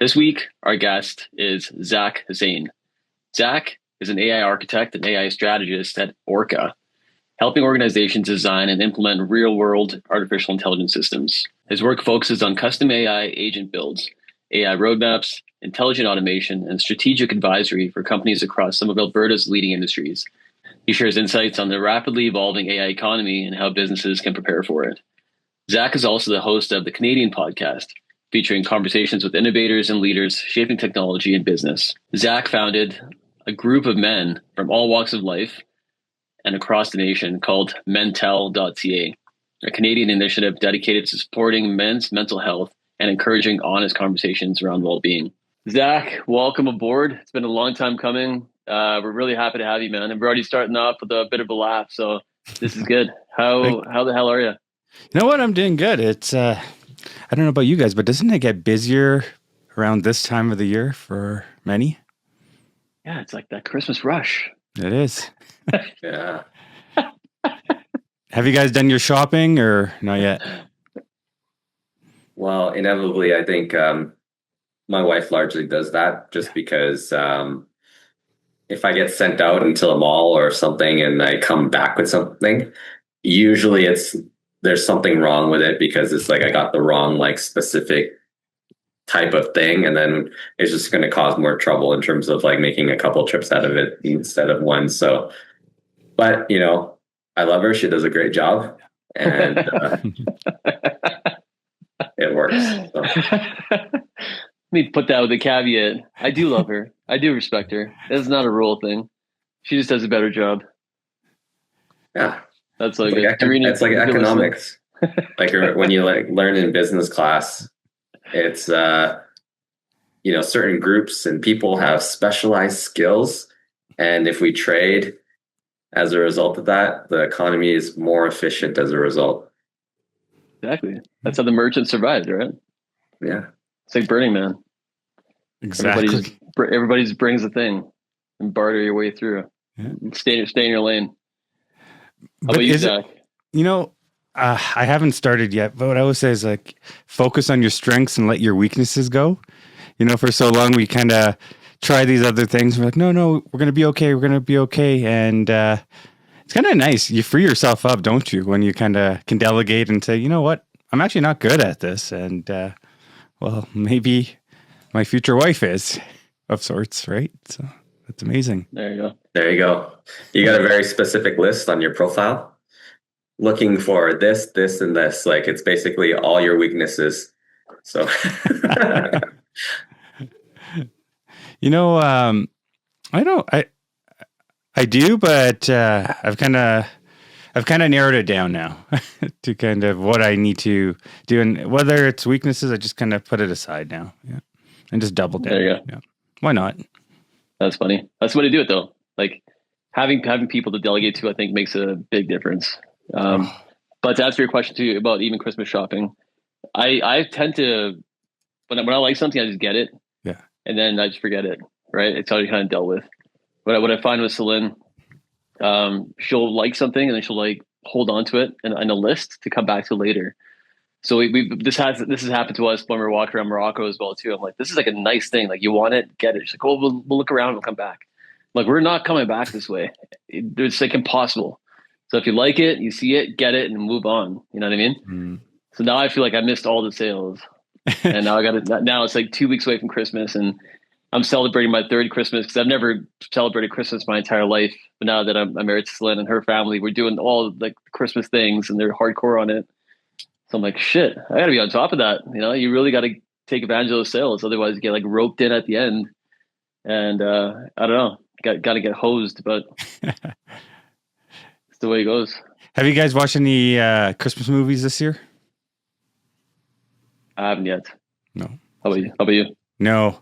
This week, our guest is Zak Hussein. Zak is an AI architect and AI strategist at Orca, helping organizations design and implement real-world artificial intelligence systems. His work focuses on custom AI agent builds, AI roadmaps, intelligent automation, and strategic advisory for companies across some of Alberta's leading industries. He shares insights on the rapidly evolving AI economy and how businesses can prepare for it. Zak is also the host of the Canadian podcast, featuring conversations with innovators and leaders shaping technology and business. Zak founded a group of men from all walks of life and across the nation called mentel.ca, a Canadian initiative dedicated to supporting men's mental health and encouraging honest conversations around well-being. Zak, welcome aboard. It's been a long time coming. We're really happy to have you, man. And we're already starting off with a bit of a laugh, so this is good. How the hell are you? You know what? I'm doing good. It's I don't know about you guys, but doesn't it get busier around this time of the year for many? Yeah, it's like that Christmas rush. It is. Yeah. Have you guys done your shopping or not yet? Well, inevitably, I think my wife largely does that just because if I get sent out into the mall or something and I come back with something, usually there's something wrong with it because it's like I got the wrong specific type of thing, and then it's just going to cause more trouble in terms of making a couple trips out of it instead of one. So, but I love her. She does a great job, and it works. So. Let me put that with a caveat. I do love her. I do respect her. That's not a rule thing. She just does a better job. Yeah. That's like it's like economics. When you learn in business class, it's certain groups and people have specialized skills, and if we trade as a result of that, the economy is more efficient as a result. Exactly. That's how the merchants survived, right? Yeah. It's like Burning Man. Exactly. Everybody just brings a thing and barter your way through. Yeah. Stay in your lane. How about you, Zak? I haven't started yet, but what I always say is focus on your strengths and let your weaknesses go. For so long we kind of try these other things. We're like, no, we're going to be okay. We're going to be okay. And it's kind of nice. You free yourself up, don't you? When you kind of can delegate and say, you know what, I'm actually not good at this. And well, maybe my future wife is of sorts, right? So that's amazing. There you go. There you go. You got a very specific list on your profile. Looking for this, and this. It's basically all your weaknesses. So, I do, but I've kind of narrowed it down now to kind of what I need to do, and whether it's weaknesses, I just kind of put it aside now, and just double down. There you go. Yeah. Why not? That's funny. That's the way to do it, though. Having people to delegate to, I think, makes a big difference. But to answer your question too about even Christmas shopping, I tend to when I like something, I just get it, and then I just forget it. Right? It's already kind of dealt with. What I find with Celine, she'll like something and then she'll hold on to it in a list to come back to later. So this has happened to us when we were walking around Morocco as well too. I'm like, this is a nice thing. You want it, get it. She's like, oh, we'll look around and we'll come back. We're not coming back this way. It's impossible. So if you like it, you see it, get it, and move on. You know what I mean? Mm. So now I feel like I missed all the sales, and now I got it. Now it's 2 weeks away from Christmas, and I'm celebrating my third Christmas because I've never celebrated Christmas my entire life. But now that I'm married to Celine and her family, we're doing all Christmas things, and they're hardcore on it. So I'm like, shit, I got to be on top of that. You really got to take advantage of those sales, otherwise you get roped in at the end, and I don't know. Got to get hosed, but it's the way it goes. Have you guys watched any Christmas movies this year? I haven't yet. No. How about you? No.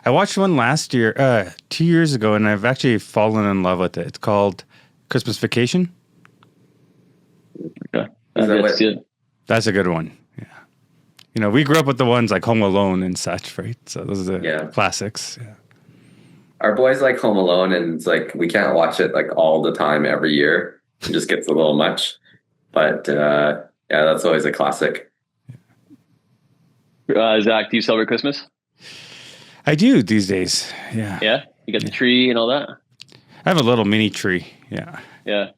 I watched one last year, 2 years ago, and I've actually fallen in love with it. It's called Christmas Vacation. Okay. That's a good one. Yeah. We grew up with the ones like Home Alone and such, right? So those are the classics. Yeah. Our boys like Home Alone, and it's we can't watch it all the time every year. It just gets a little much. But that's always a classic. Zak, do you celebrate Christmas? I do these days. Yeah. Yeah, you got the tree and all that. I have a little mini tree. Yeah. Yeah,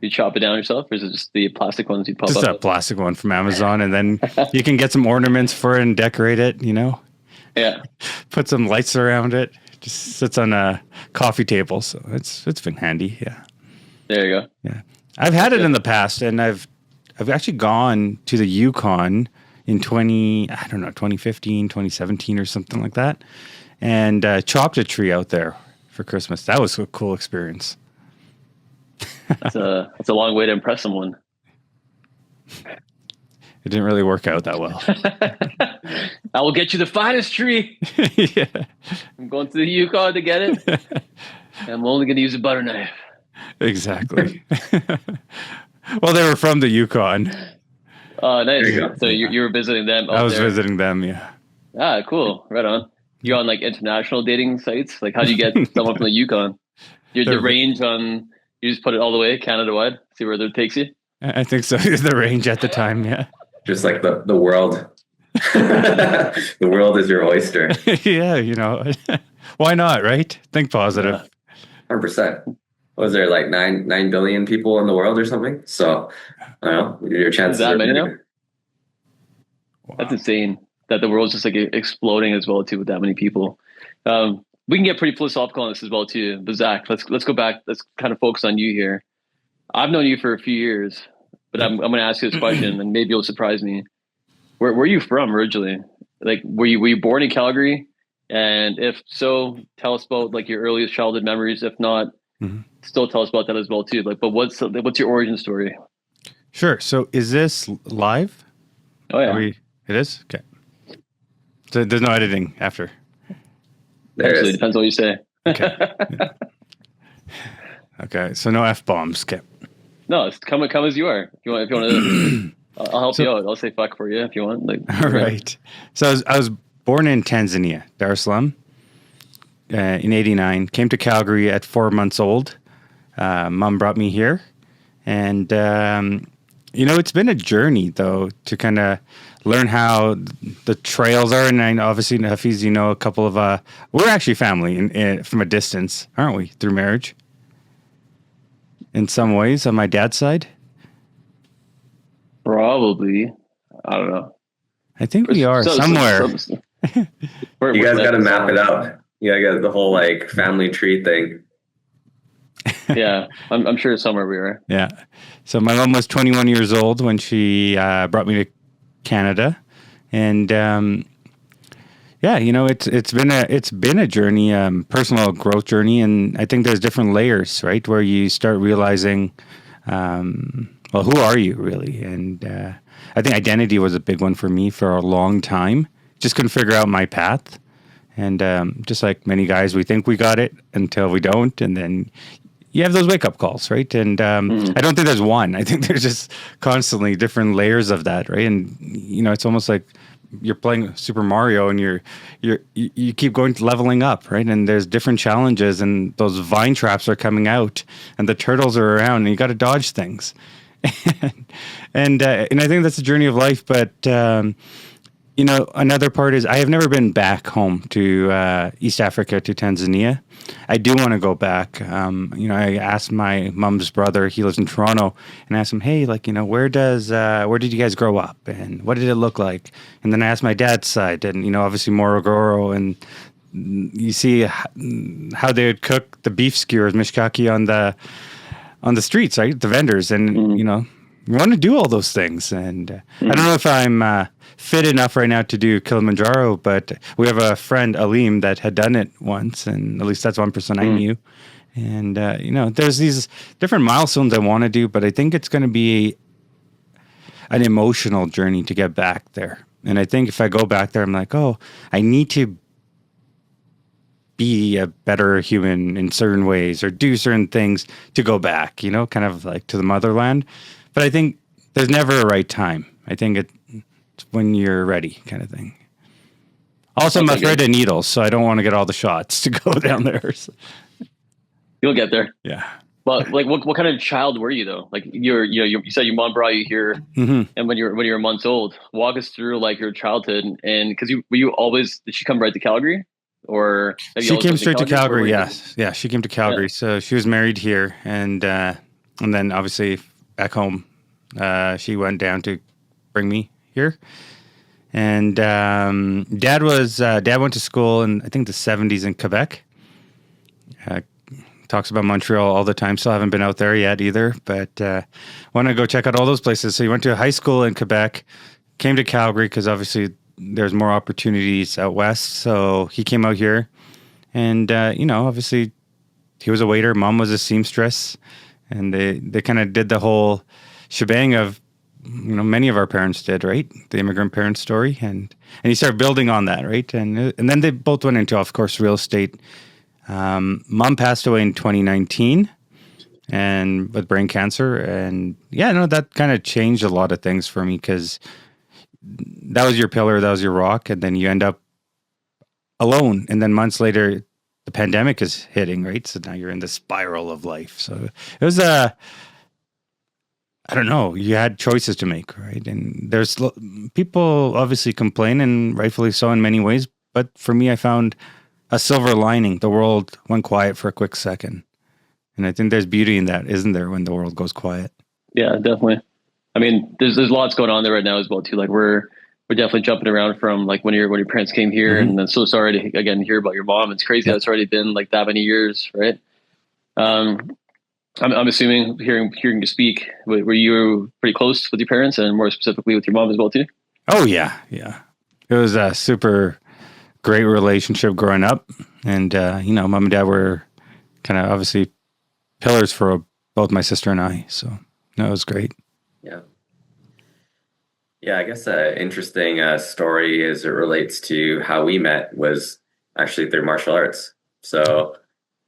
you chop it down yourself, or is it just the plastic ones you pop Just up? a plastic one from Amazon, and then you can get some ornaments for it and decorate it, Yeah, put some lights around it. Just sits on a coffee table. So it's been handy. Yeah. there you go. Yeah. I've had it in the past, and I've actually gone to the Yukon in 2015, 2017 or something like that, and chopped a tree out there for Christmas. That was a cool experience. That's a long way to impress someone. It didn't really work out that well. I will get you the finest tree. Yeah. I'm going to the Yukon to get it. And I'm only going to use a butter knife. Exactly. Well, they were from the Yukon. Oh, nice. There you go. So you were visiting them I out was there. visiting them. Yeah. Ah, cool. Right on. You on like international dating sites? Like, how do you get someone from the Yukon? The range on, you just put it all the way Canada wide, see where it takes you? I think so. The range at the time. Yeah. Just like the world. The world is your oyster. Yeah. Why not, right? Think positive. 100%. Was there like 9 billion people in the world or something? So I don't know. Your chances that are many pretty now? good. Wow. That's insane that the world's just like exploding as well too with that many people. We can get pretty philosophical on this as well too. But Zach, let's go back. Let's kind of focus on you here. I've known you for a few years, but I'm going to ask you this question, and maybe it'll surprise me. Where are you from originally? Like, were you born in Calgary? And if so, tell us about like your earliest childhood memories. If not, still tell us about that as well too. Like, but what's your origin story? Sure. So is this live? Oh yeah, It is? Okay. So there's no editing after. There actually is. depends on what you say. Okay. Yeah. Okay. So no F-bombs. Okay. No, it's come as you are. If you want to, I'll help you out. I'll say fuck for you if you want. Like, All right. So I was born in Tanzania, Dar es Salaam, in '89. Came to Calgary at 4 months old. Mom brought me here, and it's been a journey though to kind of learn how the trails are. And I obviously, Hafiz, a couple of we're actually family from a distance, aren't we? Through marriage, in some ways, on my dad's side. probably. I don't know. I think we are somewhere. You guys got to map it out. You got to get the whole like family tree thing. Yeah, I'm sure somewhere we are. Yeah. So my mom was 21 years old when she brought me to Canada, and it's been a journey, personal growth journey, and I think there's different layers, right, where you start realizing, who are you really? And I think identity was a big one for me for a long time. Just couldn't figure out my path, and just like many guys, we think we got it until we don't, and then you have those wake up calls, right? And I don't think there's one. I think there's just constantly different layers of that, right? And it's almost like you're playing Super Mario, and you keep going to leveling up, right? And there's different challenges, and those vine traps are coming out, and the turtles are around, and you got to dodge things. and I think that's the journey of life. But another part is I have never been back home to East Africa, to Tanzania. I do want to go back. I asked my mom's brother, he lives in Toronto, and I asked him, hey, where did you guys grow up, and what did it look like? And then I asked my dad's side, and obviously Morogoro, and you see how they would cook the beef skewers, mishkaki on the streets, right? The vendors, and you want to do all those things. And I don't know if I'm fit enough right now to do Kilimanjaro, but we have a friend, Aleem, that had done it once, and at least that's one person I knew. And there's these different milestones I want to do, but I think it's going to be an emotional journey to get back there. And I think if I go back there, I'm like, oh, I need to be a better human in certain ways or do certain things to go back, kind of like to the motherland. But I think there's never a right time. I think it's when you're ready, kind of thing. Also, I'm afraid of needles, so I don't want to get all the shots to go down there. So. You'll get there. Yeah. Well, like what kind of child were you though? Like you said your mom brought you here, and when you were months old, walk us through like your childhood, and because did she come right to Calgary? have you She always came lived in straight to Calgary? Where were Calgary. you living? Yes, yeah, she came to Yeah. Calgary. So she was married here, and then obviously back home, she went down to bring me here. And dad went to school in I think the '70s in Quebec. Uh, Talks about Montreal all the time. Still haven't been out there yet either, but want to go check out all those places. So he went to high school in Quebec, came to Calgary because obviously there's more opportunities out west. So he came out here, and obviously he was a waiter. Mom was a seamstress, and they kind of did the whole shebang of many of our parents did, right? The immigrant parent story, and he started building on that, right? And then they both went into, of course, real estate. Mom passed away in 2019 and with brain cancer. And yeah, no, that kind of changed a lot of things for me because that was your pillar, that was your rock. And then you end up alone. And then months later, the pandemic is hitting, right? So now you're in the spiral of life. So it was I don't know, you had choices to make, right? And people obviously complain, and rightfully so in many ways. But for me, I found a silver lining. The world went quiet for a quick second. And I think there's beauty in that, isn't there, when the world goes quiet? Yeah, definitely. I mean, there's lots going on there right now as well too. Like we're definitely jumping around from like when your parents came here, Mm-hmm. and then so sorry to again hear about your mom. It's crazy that Yep. it's already been like that many years, right? Um, I'm assuming hearing you speak, were you pretty close with your parents, and more specifically with your mom as well too? Oh, yeah. Yeah. It was a super great relationship growing up. And, mom and dad were kind of obviously pillars for both my sister and I. So, no, it was great. Yeah. Yeah, I guess an interesting story as it relates to how we met was actually through martial arts. So,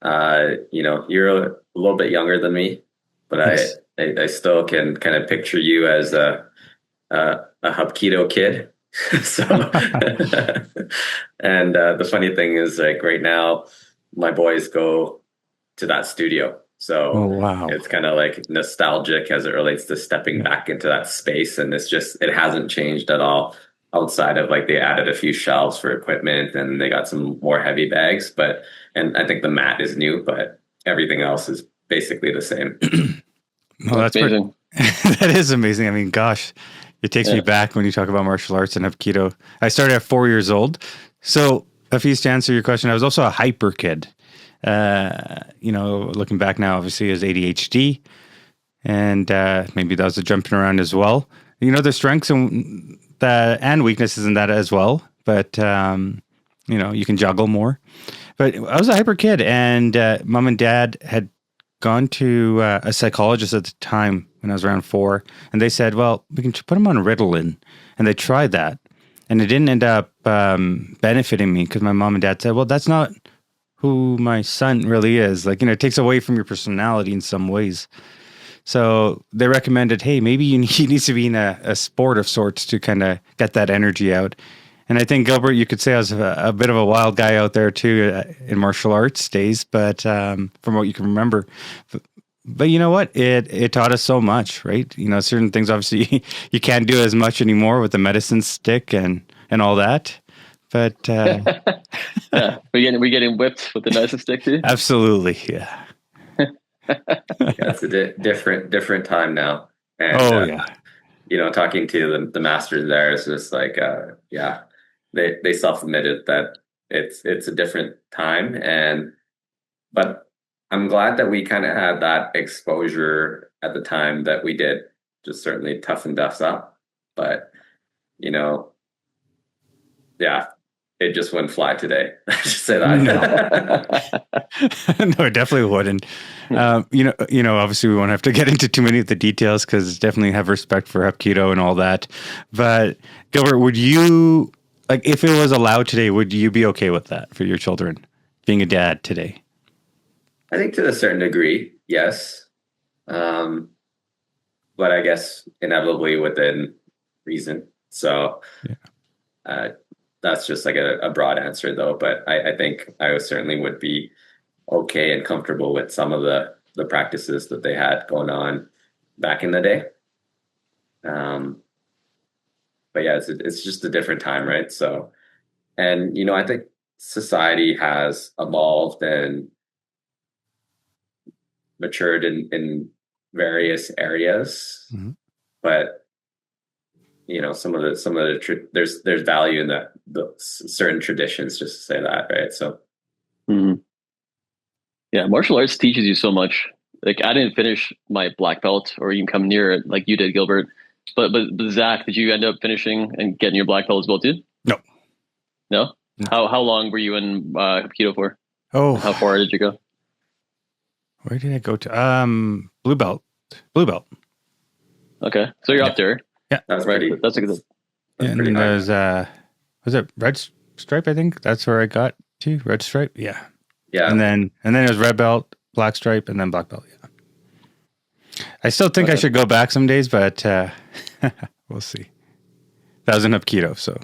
you're a little bit younger than me, but Yes. I still can kind of picture you as a Hapkido kid. So, and the funny thing is, like right now, my boys go to that studio. Oh, So wow. it's kind of like nostalgic as it relates to stepping Yeah. back into that space. And it hasn't changed at all outside of like they added a few shelves for equipment and they got some more heavy bags. And I think the mat is new, but everything else is basically the same. No, That's that's pretty, amazing. that is amazing. I mean, gosh, it takes me Yeah. back when you talk about martial arts and Hapkido. I started at 4 years old. So, Hafiz, to answer your question, I was also a hyper kid. Looking back now, obviously, as ADHD, and maybe that was a jumping around as well. There's strengths and weaknesses in that as well. But you can juggle more. But I was a hyper kid, and mom and dad had gone to a psychologist at the time when I was around 4, and they said, "Well, we can put him on Ritalin," and they tried that, and it didn't end up benefiting me because my mom and dad said, "Well, that's not who my son really is. Like, it takes away from your personality in some ways." So they recommended, hey, maybe he needs to be in a sport of sorts to kind of get that energy out. And I think, Gilbert, you could say I was a bit of a wild guy out there too in martial arts days, but from what you can remember. But you know what? It taught us so much, right? Certain things obviously you can't do as much anymore with the medicine stick and all that. But Yeah, we're getting whipped with the medicine stick too. absolutely, yeah. Yeah, it's a different time now. And, Oh yeah. talking to the masters there is just like, yeah, they self-admitted that it's a different time. But I'm glad that we kind of had that exposure at the time that we did, just certainly toughened us up. But, you know, yeah, it just wouldn't fly today. I should say that. No, it definitely wouldn't. Obviously, we won't have to get into too many of the details because definitely have respect for Hapkido and all that. But Gilbert, would you if it was allowed today? Would you be okay with that for your children, being a dad today? I think to a certain degree, yes. Um, but I guess inevitably within reason. So Yeah. uh, that's just like a broad answer, though. But I think I certainly would be okay and comfortable with some of the practices that they had going on back in the day. Um, but yeah, it's just a different time, right? So, and I think society has evolved and matured in various areas, Mm-hmm. but there's value in the certain traditions, just to say that, right? So Mhm. Yeah, martial arts teaches you so much. Like I didn't finish my black belt or even come near it like you did, Gilbert. But Zach, did you end up finishing and getting your black belt as well too? No, No. no. How long were you in Aikido for? Oh, And how far did you go? where did I go to? Blue belt. Blue belt. Okay, so you're Yeah. up there, Yeah. that's right? pretty That's a good. Yeah, that's and pretty then high. there's was it red stripe? I think that's where I got to red stripe. Yeah, Yeah. and then it was red belt, black stripe, and then black belt. Yeah, I still think I Okay, should go back some days, but we'll see. That was an Aikido, so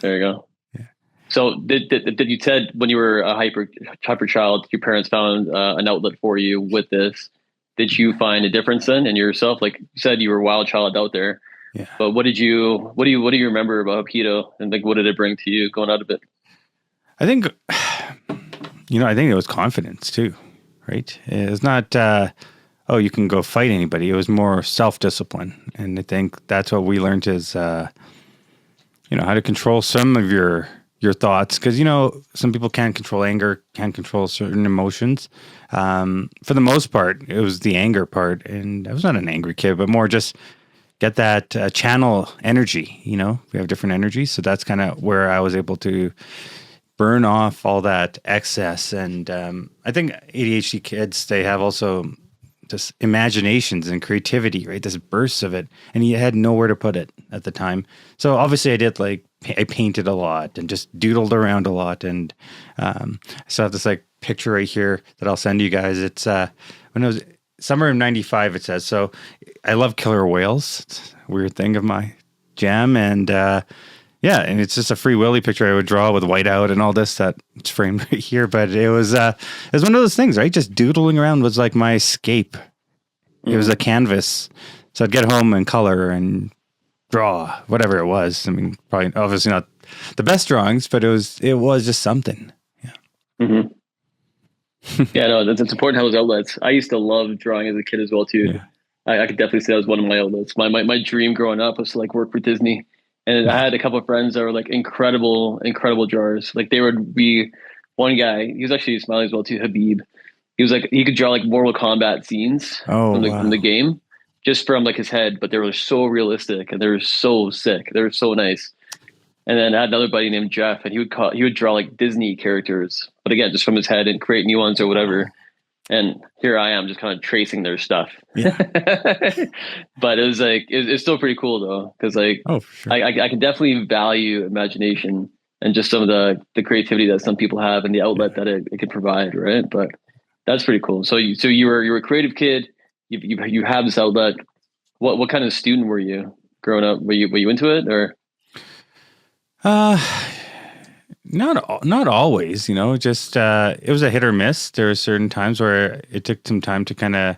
there you go. yeah. So did you said when you were a hyper child, your parents found an outlet for you with this? Did you find a difference then in yourself? Like you said, you were a wild child out there. Yeah, But what do you remember about Aikido and like what did it bring to you going out of it? I think I think it was confidence too, right? It's not oh you can go fight anybody. It was more self discipline, and I think that's what we learned is how to control some of your thoughts because some people can't control anger, can't control certain emotions. For the most part, it was the anger part, and I was not an angry kid, but more just get that channel energy. We have different energies, so that's kind of where I was able to burn off all that excess. And I think ADHD kids, they have also just imaginations and creativity, right? This bursts of it, and you had nowhere to put it at the time. So obviously, I did I painted a lot and just doodled around a lot, and so I have this picture right here that I'll send you guys. It's when it was summer of '95. It says so. I love killer whales. It's a weird thing of my jam, and yeah, and it's just a free willy picture I would draw with whiteout and all this that it's framed right here. But it was one of those things, right? Just doodling around was like my escape. It was a canvas, so I'd get home and color and draw whatever it was. I mean, probably obviously not the best drawings, but it was just something. Yeah. Mm-hmm. Yeah, no, it's important to have those outlets. I used to love drawing as a kid as well too. Yeah. I could definitely say that was one of my outlets. My dream growing up was to like work for Disney, and I had a couple of friends that were like incredible drawers. Like they would be one guy. He was actually smiling as well too. Habib. He was like he could draw like Mortal Kombat scenes Oh from the wow. game, just from like his head. But they were so realistic and they were so sick. They were so nice. And then I had another buddy named Jeff, and he would draw like Disney characters, but again, just from his head and create new ones or Wow. whatever. And here I am just kind of tracing their stuff. Yeah. But it was like it's still pretty cool though, because like Oh, for sure. I can definitely value imagination and just some of the creativity that some people have and the outlet Yeah. that it can provide, right? But that's pretty cool. So you were a creative kid. You have this outlet. What kind of student were you growing up? Were you into it or? Uh, not always, just it was a hit or miss. There were certain times where it took some time to kind of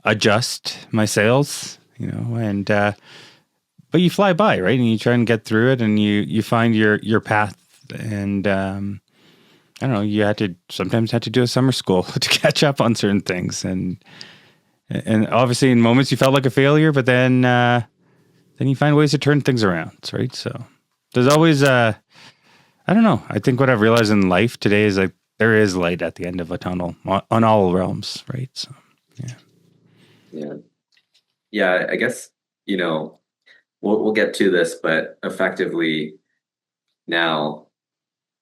adjust my sails, and but you fly by, right? And you try and get through it, and you find your path. And I don't know, you sometimes had to do a summer school to catch up on certain things, and obviously in moments you felt like a failure, but then you find ways to turn things around, right? So there's always I don't know. I think what I've realized in life today is like there is light at the end of a tunnel on all realms, right? So yeah. yeah. Yeah, I guess, we'll get to this, but effectively now,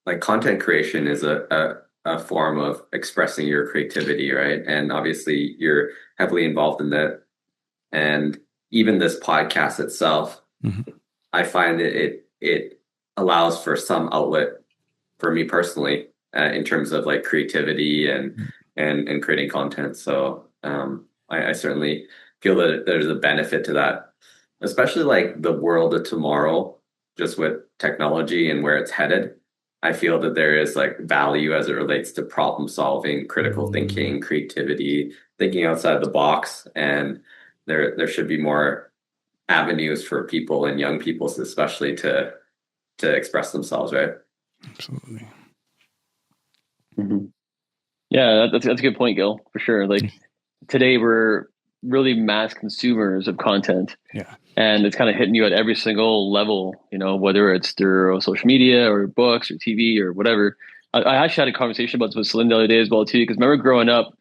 like content creation is a form of expressing your creativity, right? And obviously you're heavily involved in that. And even this podcast itself, Mhm. I find that it allows for some outlet for me personally in terms of like creativity and creating content. So I certainly feel that there's a benefit to that, especially like the world of tomorrow, just with technology and where it's headed. I feel that there is like value as it relates to problem solving, critical thinking, creativity, thinking outside the box, and there should be more avenues for people and young people, especially to express themselves, right? Absolutely. Mm-hmm. Yeah, that's a good point, Gil, for sure. Like today, we're really mass consumers of content, Yeah. and it's kind of hitting you at every single level. Whether it's through social media or books or TV or whatever. I actually had a conversation about this with Celine the other day as well too, because remember growing up,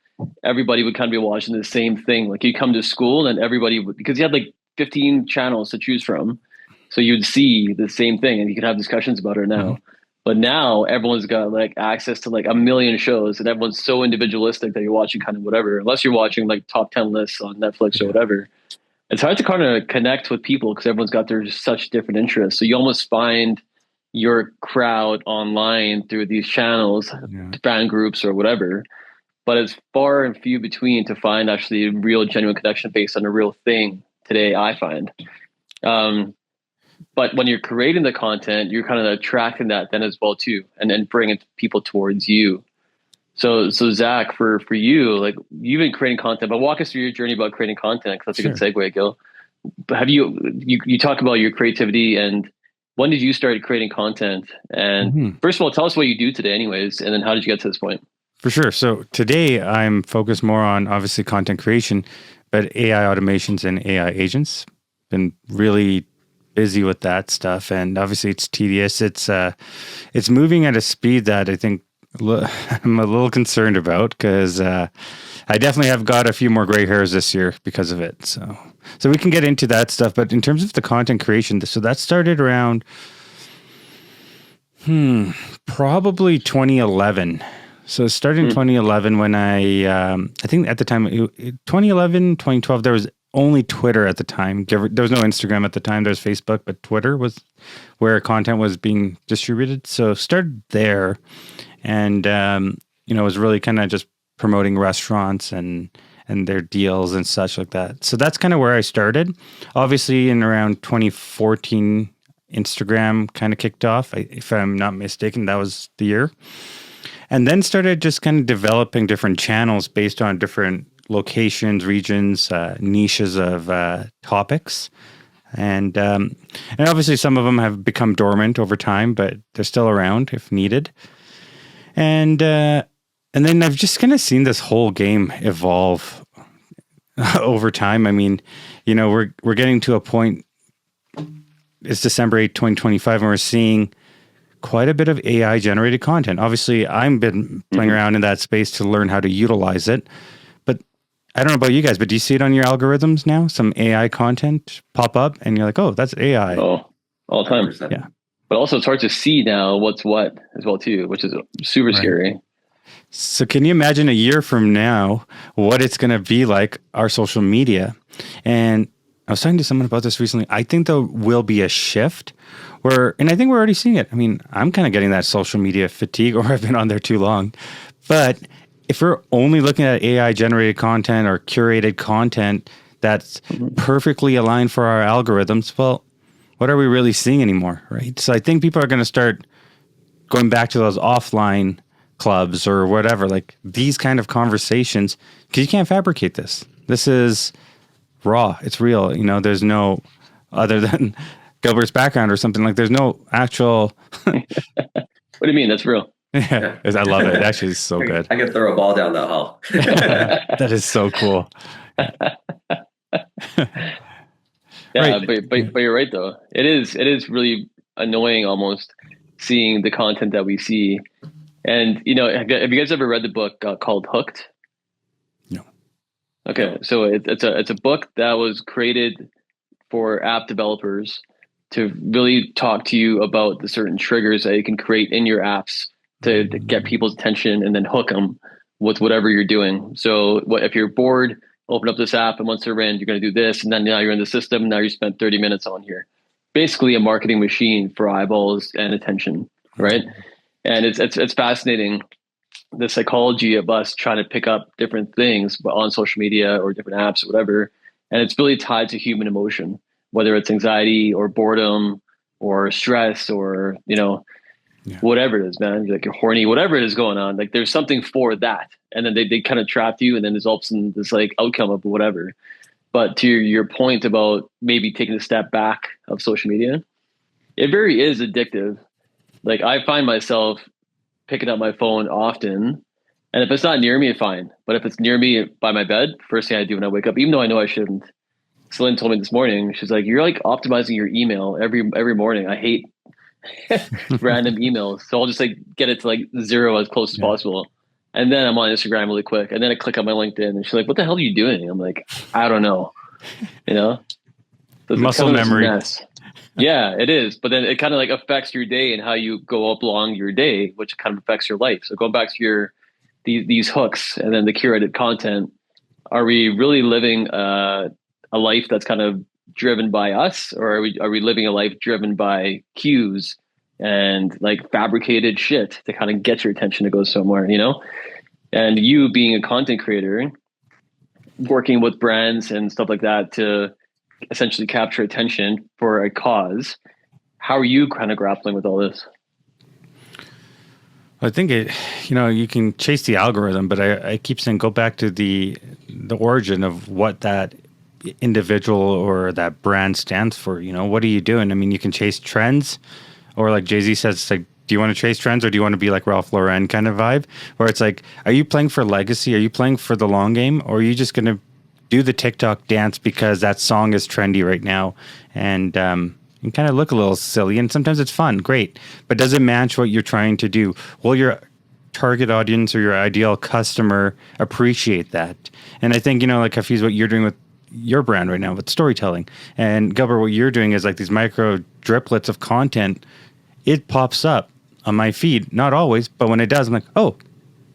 everybody would kind of be watching the same thing. Like you come to school and everybody would, because you had like 15 channels to choose from, so you'd see the same thing and you could have discussions about it Mm-hmm. now. But now everyone's got like access to like a million shows, and everyone's so individualistic that you're watching kind of whatever, unless you're watching like top 10 lists on Netflix or Yeah. whatever. It's hard to kind of connect with people because everyone's got their such different interests. So you almost find your crowd online through these channels, Yeah. fan groups or whatever. But it's far and few between to find actually a real genuine connection based on a real thing today, I find. Um, but when you're creating the content, you're kind of attracting that then as well too, and then bringing people towards you. So Zach, for you, like you've been creating content, but walk us through your journey about creating content, because that's a good Sure. segue, Gil. But you talk about your creativity, and when did you start creating content? And Mm-hmm. first of all, tell us what you do today, anyways, and then how did you get to this point? For sure. So today I'm focused more on obviously content creation, but AI automations and AI agents. Been really busy with that stuff, and obviously it's tedious. It's moving at a speed that I think I'm a little concerned about because I definitely have got a few more gray hairs this year because of it. So we can get into that stuff. But in terms of the content creation, so that started around probably 2011. So it started in 2011 when I think at the time, 2011, 2012, there was only Twitter at the time. There was no Instagram at the time. There was Facebook, but Twitter was where content was being distributed. So started there, and was really kind of just promoting restaurants and their deals and such like that. So that's kind of where I started. Obviously, in around 2014, Instagram kind of kicked off. If I'm not mistaken, that was the year. And then started just kind of developing different channels based on different locations, regions, niches of topics. And obviously some of them have become dormant over time, but they're still around if needed. And then I've just kind of seen this whole game evolve over time. I mean, we're getting to a point, it's December 8th, 2025, and we're seeing quite a bit of AI generated content. Obviously, I've been playing around in that space to learn how to utilize it. But I don't know about you guys, but do you see it on your algorithms now? Some AI content pop up and you're like, oh, that's AI. Oh, all the time. 100%. Yeah. But also it's hard to see now what's what as well too, which is super Right. scary. So can you imagine a year from now what it's going to be like, our social media? And I was talking to someone about this recently. I think there will be a shift and I think we're already seeing it. I mean, I'm kind of getting that social media fatigue, or I've been on there too long. But if we're only looking at AI generated content or curated content that's perfectly aligned for our algorithms, well, what are we really seeing anymore, right? So I think people are going to start going back to those offline clubs or whatever, like these kind of conversations, because you can't fabricate this. This is raw. It's real. There's no other than Gilbert's background or something, like there's no actual. What do you mean? That's real. Yeah, I love it. It actually is so good. I can throw a ball down the hall. That is so cool. Yeah, Right. but you're right though. It is really annoying almost seeing the content that we see. And have you guys ever read the book called Hooked? No. Okay, so it's a book that was created for app developers to really talk to you about the certain triggers that you can create in your apps to get people's attention and then hook them with whatever you're doing. So if you're bored, open up this app, and once they're in, you're going to do this, and then now you're in the system. Now you spent 30 minutes on here. Basically, a marketing machine for eyeballs and attention, right? And it's fascinating, the psychology of us trying to pick up different things on social media or different apps or whatever. And it's really tied to human emotion, whether it's anxiety or boredom or stress or, whatever it is, man, like you're horny, whatever it is going on, like there's something for that. And then they kind of trap you, and then there's all of a sudden this like outcome of whatever. But to your point about maybe taking a step back of social media, it very is addictive. Like I find myself picking up my phone often, and if it's not near me, fine. But if it's near me by my bed, first thing I do when I wake up, even though I know I shouldn't. Celine told me this morning, she's like, "You're like optimizing your email every morning. I hate random emails, so I'll just like get it to like zero as close as Yeah. possible, and then I'm on Instagram really quick, and then I click on my LinkedIn, and she's like, "What the hell are you doing?" I'm like, "I don't know," you know. So it's Muscle kind of this memory. mess. Yeah, it is. But then it kind of like affects your day and how you go up along your day, which kind of affects your life. So going back to your these hooks and then the curated content, are we really living a life that's kind of driven by us, or are we living a life driven by cues and like fabricated shit to kind of get your attention to go somewhere, you know? And you being a content creator, working with brands and stuff like that to essentially capture attention for a cause. How are you kind of grappling with all this? I think you can chase the algorithm, but I keep saying go back to the origin of what that individual or that brand stands for. You know, what are you doing? I mean, you can chase trends, or like Jay-Z says, it's like, do you want to chase trends or do you want to be like Ralph Lauren kind of vibe? Where it's like, are you playing for legacy? Are you playing for the long game? Or are you just going to do the TikTok dance because that song is trendy right now? And you kind of look a little silly, and sometimes it's fun, great. But does it match what you're trying to do? Will your target audience or your ideal customer appreciate that? And I think, like Hafiz, what you're doing with your brand right now with storytelling, and Gilbert, what you're doing is like these micro driplets of content. It pops up on my feed, not always, but when it does, I'm like, oh,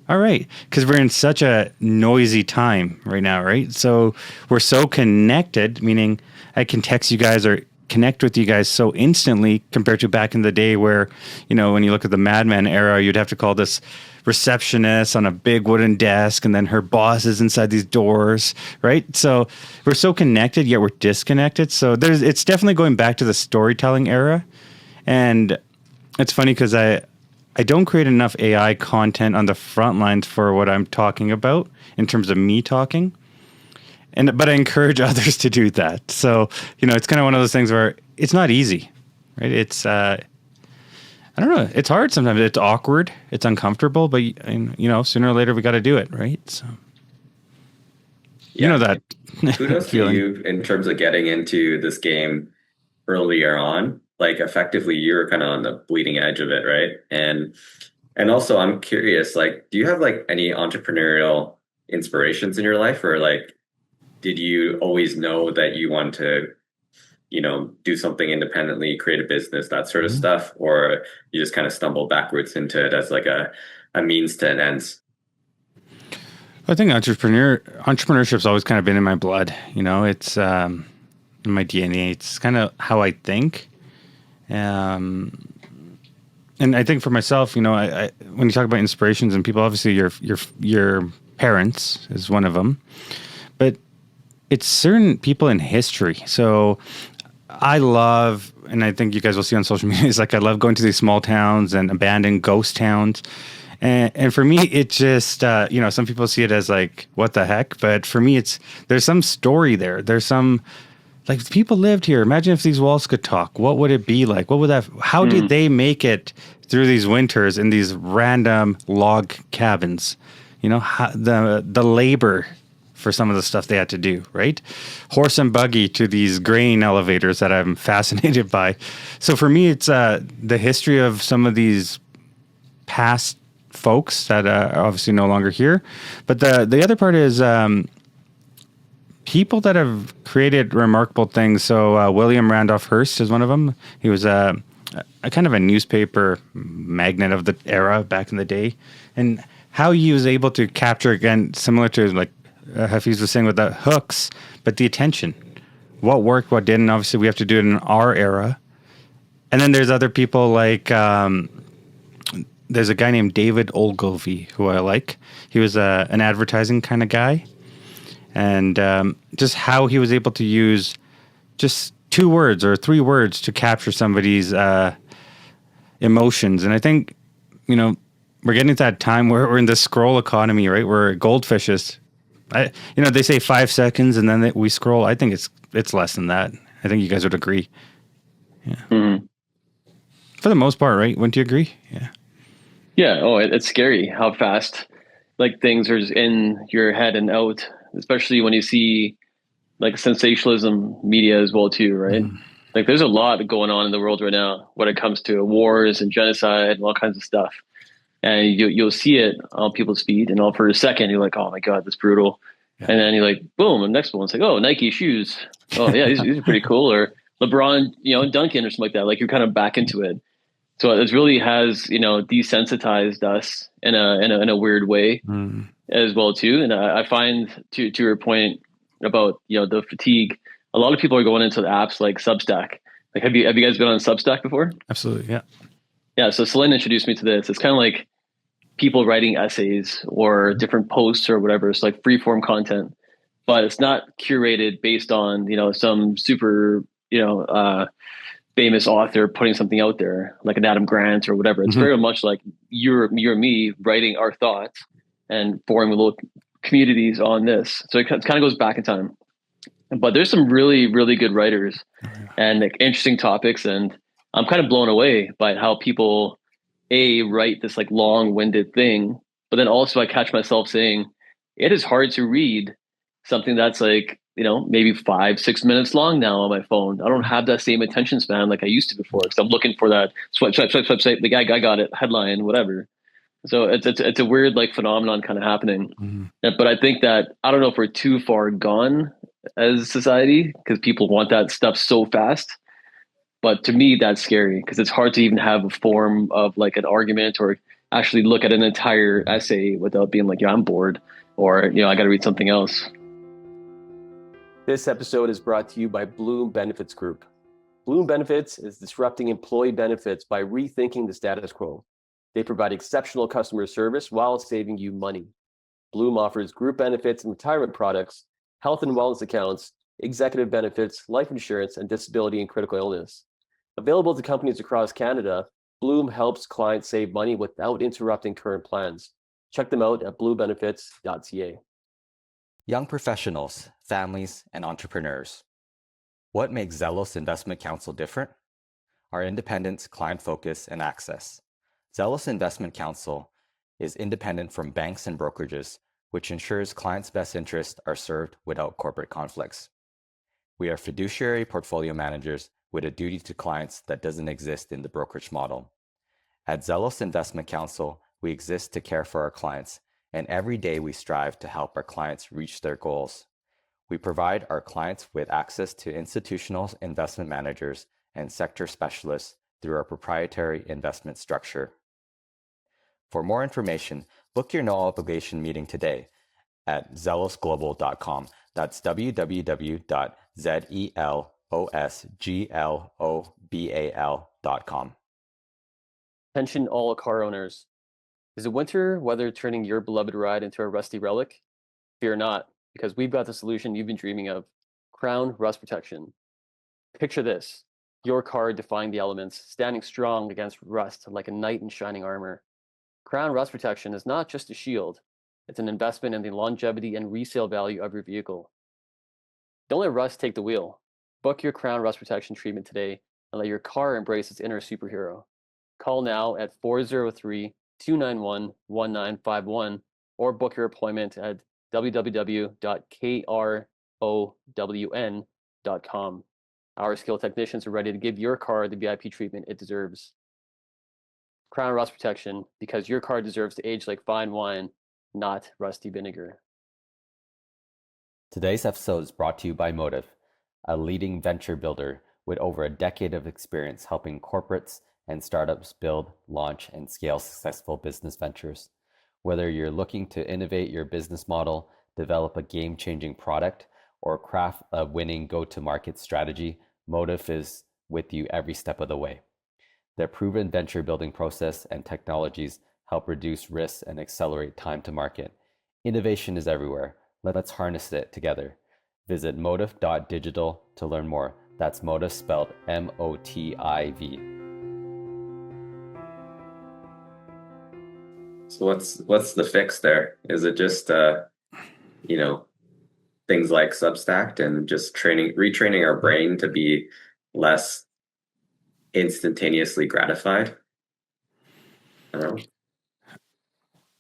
all right. Because we're in such a noisy time right now, right? So we're so connected, meaning I can text you guys or connect with you guys so instantly compared to back in the day where, when you look at the Mad Men era, you'd have to call this receptionist on a big wooden desk, and then her boss is inside these doors, right? So we're so connected, yet we're disconnected. So it's definitely going back to the storytelling era. And it's funny because I don't create enough AI content on the front lines for what I'm talking about in terms of me talking. But I encourage others to do that. So, it's kind of one of those things where it's not easy, right? It's, I don't know. It's hard sometimes. It's awkward. It's uncomfortable, but sooner or later we got to do it, right? So, Yeah. that Kudos to you in terms of getting into this game earlier on. Like effectively you're kind of on the bleeding edge of it, right? And also I'm curious, like, do you have like any entrepreneurial inspirations in your life, or like did you always know that you want to, do something independently, create a business, that sort of stuff, or you just kind of stumble backwards into it as like a means to an ends? I think entrepreneurship's always kind of been in my blood. It's in my DNA. It's kind of how I think. And I think for myself, I when you talk about inspirations and people, obviously your parents is one of them, but it's certain people in history. So I love, and I think you guys will see on social media, is like I love going to these small towns and abandoned ghost towns. And for me, it just, some people see it as like, what the heck? But for me, there's some story there. There's some, like, people lived here. Imagine if these walls could talk. What would it be like? How did they make it through these winters in these random log cabins? The labor for some of the stuff they had to do, right? Horse and buggy to these grain elevators that I'm fascinated by. So for me, it's the history of some of these past folks that are obviously no longer here. But the other part is people that have created remarkable things. So William Randolph Hearst is one of them. He was a kind of a newspaper magnate of the era back in the day. And how he was able to capture, again, similar to like Hafiz was saying with the hooks, but the attention. What worked, what didn't. Obviously, we have to do it in our era. And then there's other people like... there's a guy named David Ogilvy who I like. He was an advertising kind of guy. And just how he was able to use just 2 words or 3 words to capture somebody's emotions. And I think, we're getting to that time where we're in the scroll economy, right? Where goldfishes, they say 5 seconds and then we scroll. I think it's less than that. I think you guys would agree. Yeah. Mm-hmm. For the most part, right? Wouldn't you agree? Yeah. Yeah. Oh, it's scary how fast like things are just in your head and out, especially when you see like sensationalism media as well too, right? Mm-hmm. Like there's a lot going on in the world right now when it comes to wars and genocide and all kinds of stuff. And you'll see it on people's feed, and all for a second you're like, oh my god, that's brutal. Yeah. And then you're like, boom, the next one's like, oh, Nike shoes. Oh yeah, these are pretty cool. Or LeBron, Duncan or something like that. Like you're kind of back into it. So it really has, desensitized us in a weird way Mm. as well too. And I find to your point about the fatigue, a lot of people are going into the apps like Substack. Like have you guys been on Substack before? Absolutely. Yeah. Yeah. So Celine introduced me to this. It's kind of like people writing essays or different posts or whatever. It's like free form content, but it's not curated based on some super famous author putting something out there like an Adam Grant or whatever. It's Mm-hmm. very much like you or me writing our thoughts and forming little communities on this. So it kind of goes back in time. But there's some really, really good writers and like, interesting topics. And I'm kind of blown away by how people write this like long-winded thing, but then also I catch myself saying it is hard to read something that's like maybe 5-6 minutes long now on my phone. I don't have that same attention span like I used to before because I'm looking for that swipe. The guy got it, headline, whatever. So it's a weird like phenomenon kind of happening. Mm-hmm. But I think that I don't know if we're too far gone as a society because people want that stuff so fast. But to me, that's scary because it's hard to even have a form of like an argument or actually look at an entire essay without being like, yeah, I'm bored or, I got to read something else. This episode is brought to you by Bloom Benefits Group. Bloom Benefits is disrupting employee benefits by rethinking the status quo. They provide exceptional customer service while saving you money. Bloom offers group benefits and retirement products, health and wellness accounts, executive benefits, life insurance, and disability and critical illness. Available to companies across Canada, Bloom helps clients save money without interrupting current plans. Check them out at bluebenefits.ca. Young professionals, families, and entrepreneurs. What makes Zelos Investment Counsel different? Our independence, client focus, and access. Zelos Investment Counsel is independent from banks and brokerages, which ensures clients' best interests are served without corporate conflicts. We are fiduciary portfolio managers with a duty to clients that doesn't exist in the brokerage model. At Zelos Investment Counsel, we exist to care for our clients, and every day we strive to help our clients reach their goals. We provide our clients with access to institutional investment managers and sector specialists through our proprietary investment structure. For more information, book your no obligation meeting today at zelosglobal.com. That's www.zelosglobal.com. Attention all car owners. Is the winter weather turning your beloved ride into a rusty relic? Fear not, because we've got the solution you've been dreaming of. Crown Rust Protection. Picture this, your car defying the elements, standing strong against rust like a knight in shining armor. Crown Rust Protection is not just a shield, it's an investment in the longevity and resale value of your vehicle. Don't let rust take the wheel. Book your Crown Rust Protection treatment today and let your car embrace its inner superhero. Call now at 403-291-1951 or book your appointment at www.krown.com. Our skilled technicians are ready to give your car the VIP treatment it deserves. Crown Rust Protection, because your car deserves to age like fine wine, not rusty vinegar. Today's episode is brought to you by Motive, a leading venture builder with over a decade of experience helping corporates and startups build, launch, and scale successful business ventures. Whether you're looking to innovate your business model, develop a game-changing product, or craft a winning go-to-market strategy, Motive is with you every step of the way. Their proven venture building process and technologies help reduce risks and accelerate time to market. Innovation is everywhere. Let's harness it together. Visit motive.digital to learn more. That's Motive spelled M-O-T-I-V. So what's the fix there? Is it just things like Substack and just retraining our brain to be less instantaneously gratified. I don't know.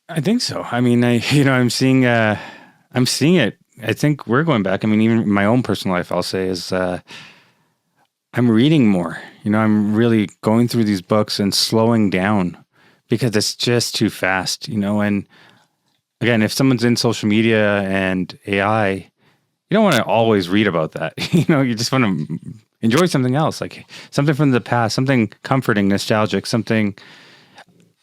I think so. I mean, I'm seeing it. I think we're going back. I mean, even my own personal life, I'll say is, I'm reading more. I'm really going through these books and slowing down because it's just too fast, and again, if someone's in social media and AI, you don't want to always read about that. You just want to enjoy something else, like something from the past, something comforting, nostalgic, something.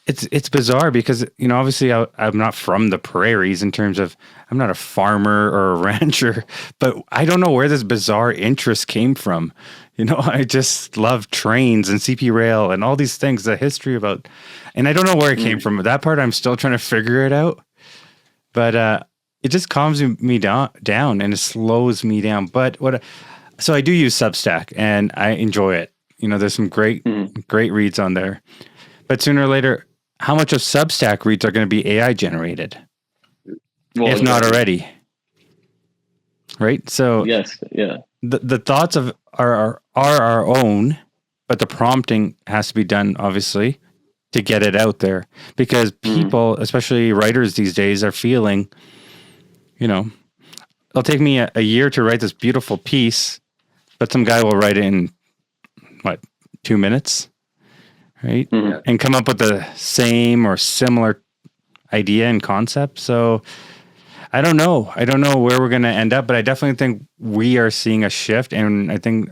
It's bizarre because, obviously I'm not from the prairies in terms of I'm not a farmer or a rancher, but I don't know where this bizarre interest came from. I just love trains and CP rail and all these things, the history about, and I don't know where it came from. That part I'm still trying to figure it out, but it just calms me down and it slows me down. But so I do use Substack and I enjoy it. There's some great reads on there, but sooner or later, how much of Substack reads are going to be AI generated? Well, if not already. Right? So yes, yeah. The thoughts of are our own, but the prompting has to be done, obviously, to get it out there. Because people, especially writers these days, are feeling, it'll take me a year to write this beautiful piece, but some guy will write it in, 2 minutes? Right? And come up with the same or similar idea and concept. So I don't know where we're going to end up, but I definitely think we are seeing a shift. And I think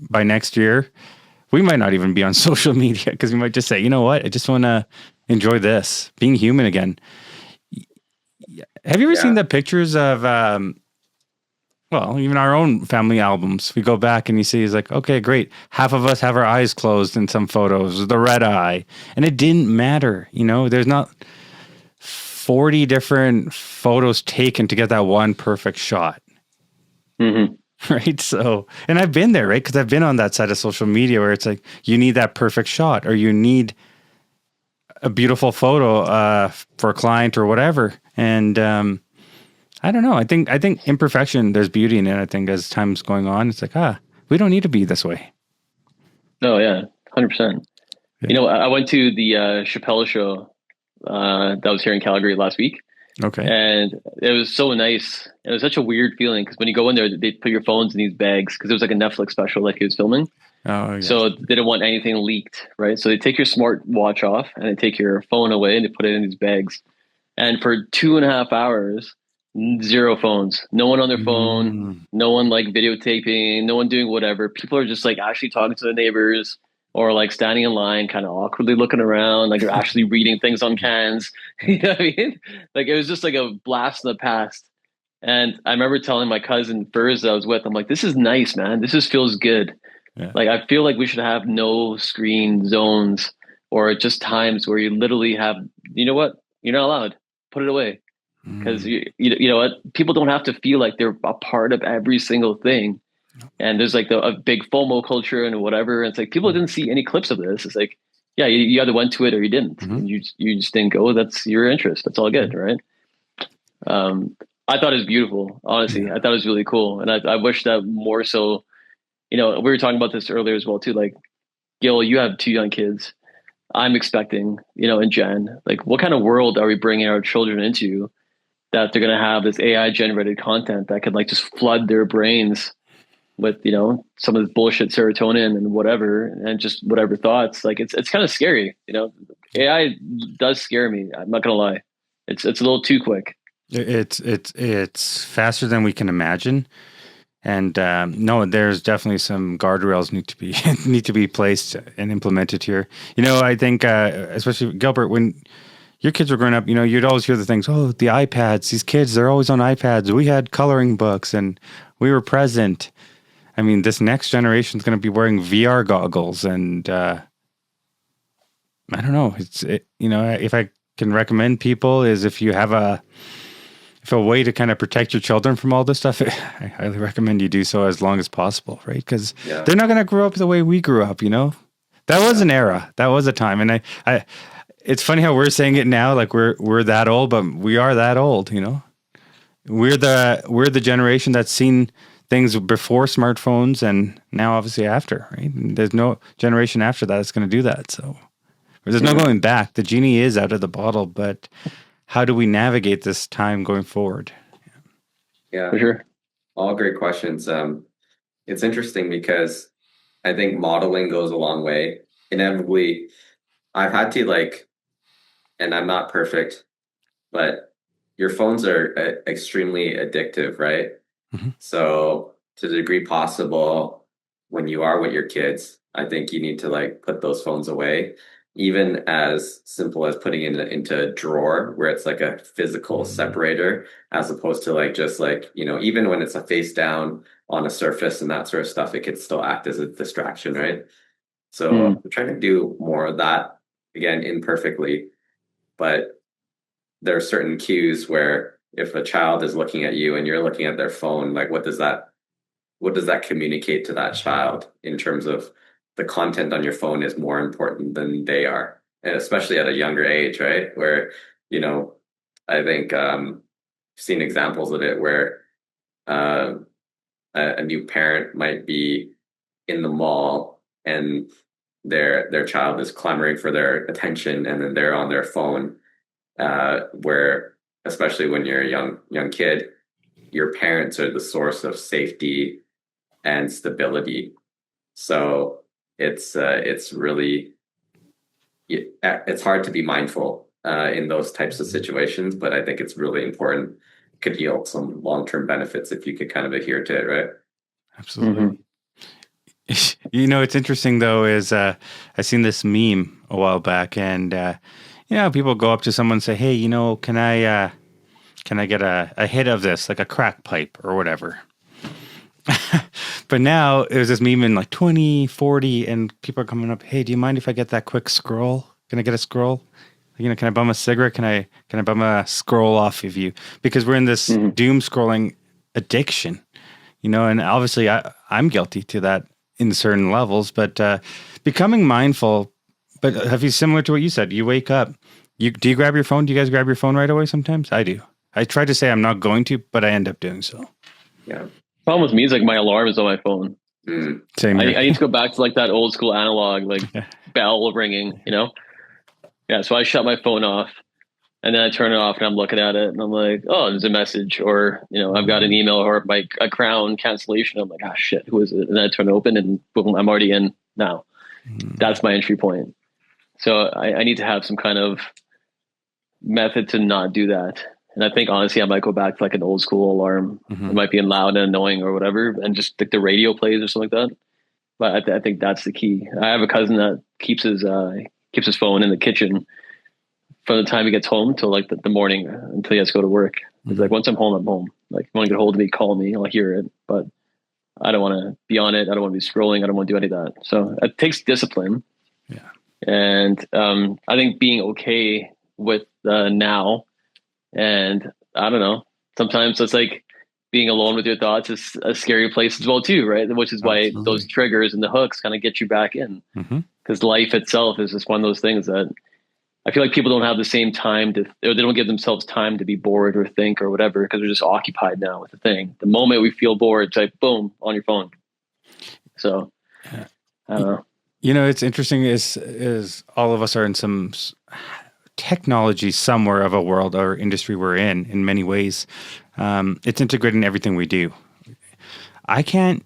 by next year, we might not even be on social media because we might just say, you know what? I just want to enjoy this, being human again. Have you ever seen the pictures of, even our own family albums? We go back and you see, it's like, okay, great. Half of us have our eyes closed in some photos, the red eye. And it didn't matter. There's not 40 different photos taken to get that one perfect shot. Right? So, and I've been there, right? Because I've been on that side of social media where it's like, you need that perfect shot or you need a beautiful photo for a client or whatever. And, I don't know. I think imperfection, there's beauty in it. I think as time's going on, it's like, we don't need to be this way. Oh yeah, 100%. Yeah. I went to the Chappelle show that was here in Calgary last week. Okay. And it was so nice. It was such a weird feeling because when you go in there, they put your phones in these bags because it was like a Netflix special like he was filming. Oh, yeah. So they didn't want anything leaked, right? So they take your smart watch off and they take your phone away and they put it in these bags. And for 2.5 hours, zero phones, no one on their phone, no one like videotaping, no one doing whatever. People are just like actually talking to the neighbors or like standing in line, kind of awkwardly looking around, like they're actually reading things on cans. You know what I mean? Like it was just like a blast in the past. And I remember telling my cousin Furs that I was with, I'm like, this is nice, man. This just feels good. Yeah. Like I feel like we should have no screen zones or just times where you literally have, you know what? You're not allowed. Put it away. Because you know what, people don't have to feel like they're a part of every single thing, and there's like a big FOMO culture and whatever. And it's like people didn't see any clips of this. It's like, yeah, you either went to it or you didn't, and you just didn't go. That's your interest. That's all good, right? I thought it was beautiful, honestly. I thought it was really cool, and I wish that more so. We were talking about this earlier as well too. Like, Gil, you have 2 young kids. I'm expecting, and Jen, like, what kind of world are we bringing our children into? That they're going to have this AI generated content that could like just flood their brains with, some of this bullshit serotonin and whatever, and just whatever thoughts. Like it's kind of scary, AI does scare me. I'm not going to lie. It's a little too quick. It's faster than we can imagine. And no, there's definitely some guardrails need to be placed and implemented here. I think, especially Gilbert, when your kids were growing up, you'd always hear the things, the iPads, these kids, they're always on iPads. We had coloring books and we were present. I mean, this next generation is going to be wearing VR goggles. And I don't know. If I can recommend people is if you have a way to kind of protect your children from all this stuff, I highly recommend you do so as long as possible, right? Because they're not going to grow up the way we grew up, That was an era. That was a time. And I it's funny how we're saying it now, like we're that old, but we are that old, We're the generation that's seen things before smartphones and now obviously after, right? And there's no generation after that that's going to do that. So there's no going back. The genie is out of the bottle, but how do we navigate this time going forward? Yeah, For sure. all great questions. It's interesting because I think modeling goes a long way. Inevitably, I've had to and I'm not perfect, but your phones are extremely addictive, right? Mhm. So to the degree possible, when you are with your kids, I think you need to put those phones away, even as simple as putting it into a drawer where it's like a physical separator, as opposed to even when it's a face down on a surface and that sort of stuff, it could still act as a distraction, right? So I'm trying to do more of that, again, imperfectly, but there are certain cues where if a child is looking at you and you're looking at their phone, what does that communicate to that child in terms of the content on your phone is more important than they are, and especially at a younger age, right? Where, I think seen examples of it where uh, a new parent might be in the mall and their child is clamoring for their attention, and then they're on their phone, where especially when you're a young kid, your parents are the source of safety and stability. So it's really it's hard to be mindful in those types of situations, but I think it's really important. Could yield some long-term benefits if you could kind of adhere to it, right? Absolutely. It's interesting though, is I seen this meme a while back, and people go up to someone and say, hey, can I get a hit of this, like a crack pipe or whatever? But now it was this meme in 2040, and people are coming up, hey, do you mind if I get that quick scroll? Can I get a scroll? Can I bum a cigarette? Can I bum a scroll off of you? Because we're in this doom scrolling addiction, and obviously I'm guilty to that in certain levels, but becoming mindful. But have you, similar to what you said, you wake up, do you grab your phone? Do you guys grab your phone right away sometimes? I do. I try to say I'm not going to, but I end up doing so. Yeah. Problem with me is my alarm is on my phone. Same here. I need to go back to that old school analog, bell ringing, Yeah, so I shut my phone off and then I turn it off and I'm looking at it and I'm like, oh, there's a message, or, I've got an email or a Crown cancellation. I'm like, ah, shit, who is it? And then I turn it open and boom, I'm already in now. That's my entry point. So I need to have some kind of method to not do that. And I think honestly, I might go back to an old school alarm. It might be loud and annoying or whatever, and just the radio plays or something like that. But I think that's the key. I have a cousin that keeps his phone in the kitchen from the time he gets home till the morning until he has to go to work. He's like, once I'm home, I'm home. If you want to get a hold of me, call me. I'll hear it, but I don't want to be on it. I don't want to be scrolling. I don't want to do any of that. So it takes discipline. Yeah. And I think being okay with now, and I don't know, sometimes it's being alone with your thoughts is a scary place as well too, right? Which is why those triggers and the hooks kind of get you back in, because life itself is just one of those things that I feel like people don't have the same time or they don't give themselves time to be bored or think or whatever, because they're just occupied now with the thing. The moment we feel bored, it's boom, on your phone. So I don't know. It's interesting is all of us are in some technology somewhere of a world or industry we're in many ways. It's integrated in everything we do. I can't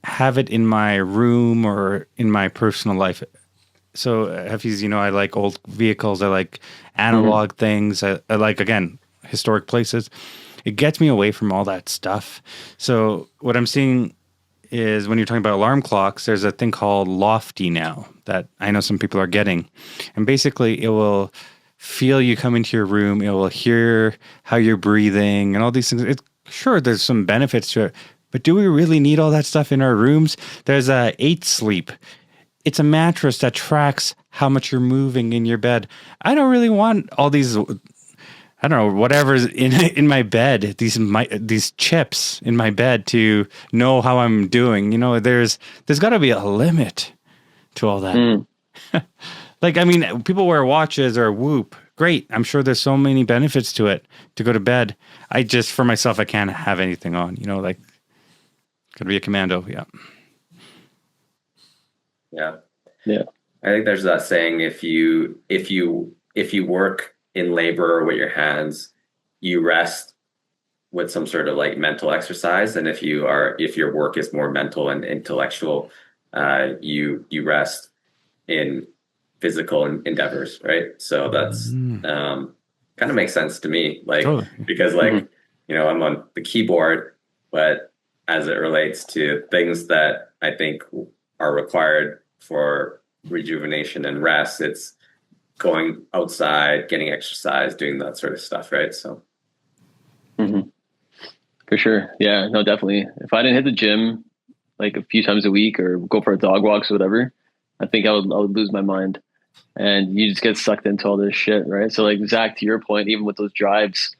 have it in my room or in my personal life. So Heffies, I like old vehicles. I like analog things. I like, again, historic places. It gets me away from all that stuff. So what I'm seeing is, when you're talking about alarm clocks, there's a thing called Lofty now that I know some people are getting. And basically it will feel you come into your room. It will hear how you're breathing and all these things. Sure, there's some benefits to it, but do we really need all that stuff in our rooms? There's a 8 Sleep. It's a mattress that tracks how much you're moving in your bed. I don't really want all these, I don't know, whatever's in my bed, these chips in my bed to know how I'm doing. There's got to be a limit to all that. People wear watches or Whoop. Great. I'm sure there's so many benefits to it to go to bed. For myself, I can't have anything on, Could be a commando. Yeah. Yeah. Yeah. I think there's that saying, if you work in labor or with your hands, you rest with some sort of like mental exercise. And if your work is more mental and intellectual, you rest in physical endeavors, right? So that's kind of makes sense to me, like Totally. because like I'm on the keyboard, but as it relates to things that I think are required for rejuvenation and rest, it's going outside, getting exercise, doing that sort of stuff, right? So For sure. Yeah, no, definitely. If I didn't hit the gym like a few times a week or go for a dog walks or whatever, I think I would lose my mind. And you just get sucked into all this shit, right? So like Zach, to your point, even with those drives,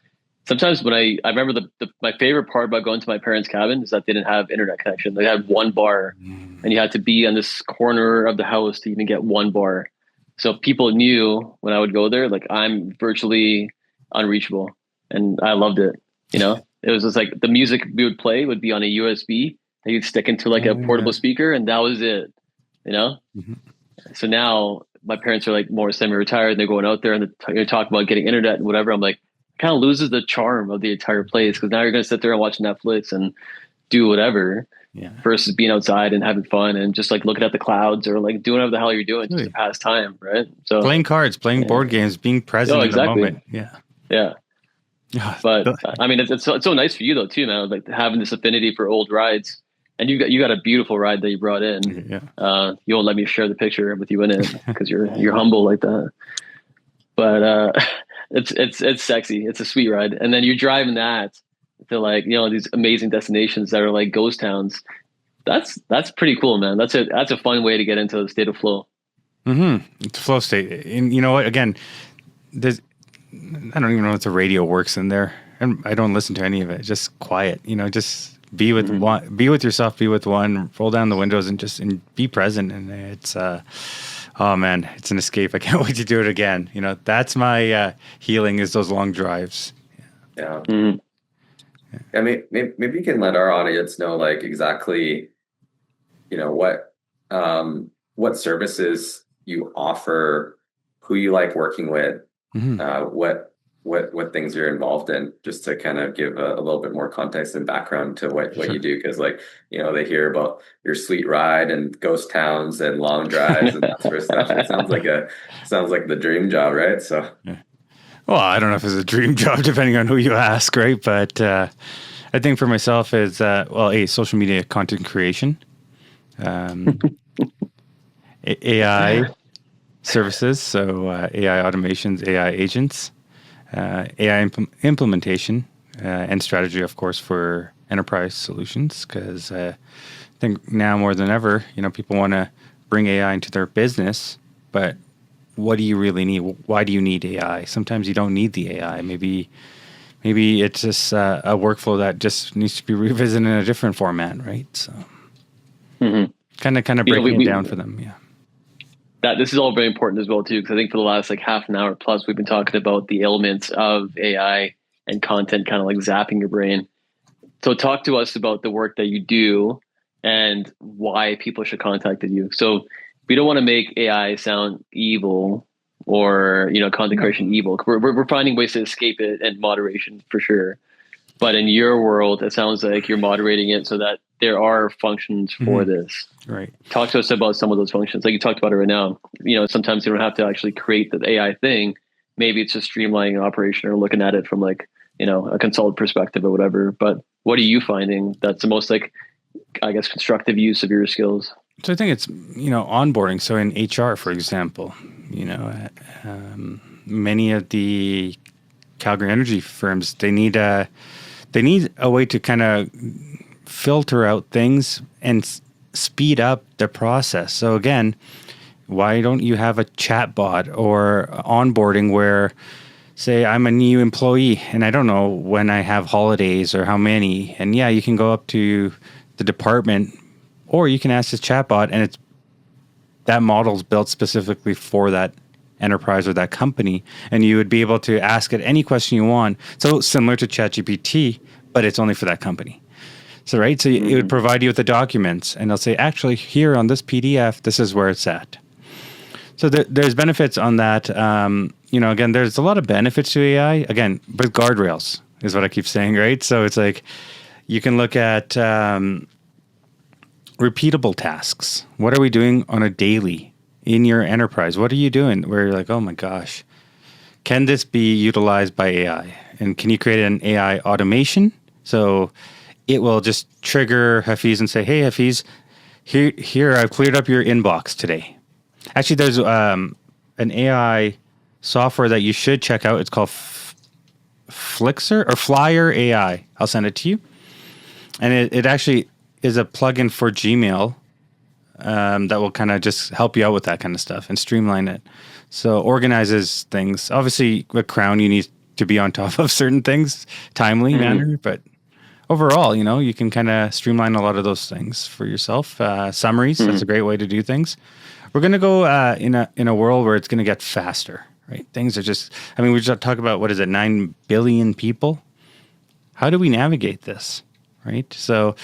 sometimes when I remember my favorite part about going to my parents' cabin is that they didn't have internet connection. They had one bar, and you had to be on this corner of the house to even get one bar. So people knew when I would go there, like I'm virtually unreachable, and I loved it. It was just like the music we would play would be on a USB that you'd stick into like a portable speaker, and that was it. You know. Mhm. So now my parents are like more semi-retired. And they're going out there and they're talking about getting internet and whatever. I'm like, kind of loses the charm of the entire place because now you're going to sit there and watch Netflix and do whatever versus being outside and having fun and just like looking at the clouds or like doing whatever the hell you're doing just to pass time, right? So playing cards, playing board games, being present in the moment. Yeah. But I mean, it's so nice for you though too, man. Like having this affinity for old rides. And you got a beautiful ride that you brought in. Yeah. You won't let me share the picture with you in it because you're humble like that. But it's sexy. It's a sweet ride. And then you're driving that to like these amazing destinations that are like ghost towns. That's pretty cool, man. That's a fun way to get into the state of flow. It's flow state. And you know what? Again, I don't even know if the radio works in there, and I don't listen to any of it. Just quiet. Just be with one, be with yourself, be with one, roll down the windows and be present. And it's, oh man, it's an escape. I can't wait to do it again. That's my healing is those long drives. Yeah. I mean, maybe you can let our audience know like exactly, what services you offer, who you like working with, what things you're involved in, just to kind of give a little bit more context and background to what you do. Because like, they hear about your sweet ride and ghost towns and long drives and that sort of stuff. It sounds like the dream job, right? So, well, I don't know if it's a dream job depending on who you ask, right? But I think for myself is social media content creation, AI services, so AI automations, AI agents. AI implementation and strategy, of course, for enterprise solutions, because I think now more than ever, people want to bring AI into their business, but what do you really need? Why do you need AI? Sometimes you don't need the AI. Maybe it's just a workflow that just needs to be revisited in a different format, right? So kind of breaking it down for them, yeah. That this is all very important as well too, because I think for the last like half an hour plus, we've been talking about the elements of AI and content, kind of like zapping your brain. So talk to us about the work that you do and why people should contact you. So we don't want to make AI sound evil or content creation evil. We're finding ways to escape it and moderation for sure. But in your world, it sounds like you're moderating it so that there are functions for this. Right. Talk to us about some of those functions. Like you talked about it right now. Sometimes you don't have to actually create the AI thing. Maybe it's just streamlining an operation or looking at it from like, a consultant perspective or whatever. But what are you finding that's the most like, I guess, constructive use of your skills? So I think it's, onboarding. So in HR, for example, many of the Calgary energy firms, they need a way to kind of filter out things and speed up the process. So again, why don't you have a chat bot or onboarding where, say, I'm a new employee and I don't know when I have holidays or how many, and you can go up to the department or you can ask this chat bot, and that model's built specifically for that enterprise or that company, and you would be able to ask it any question you want. So similar to ChatGPT, but it's only for that company. So, right. So it would provide you with the documents and they'll say, actually, here on this PDF, this is where it's at. So there's benefits on that. Again, there's a lot of benefits to AI. Again, with guardrails is what I keep saying, right? So it's like you can look at repeatable tasks. What are we doing on a daily in your enterprise? What are you doing where you're like, oh my gosh, can this be utilized by AI? And can you create an AI automation? So it will just trigger Hafiz and say, hey, Hafiz, here I've cleared up your inbox today. Actually, there's an AI software that you should check out. It's called Flixer or Flyer AI. I'll send it to you. And it actually is a plugin for Gmail that will kind of just help you out with that kind of stuff and streamline it. So organizes things. Obviously, with Crown, you need to be on top of certain things, timely manner. But overall, you can kind of streamline a lot of those things for yourself. Summaries, that's a great way to do things. We're going to go in a world where it's going to get faster, right? Things are just, we just talk about, 9 billion people? How do we navigate this, right? So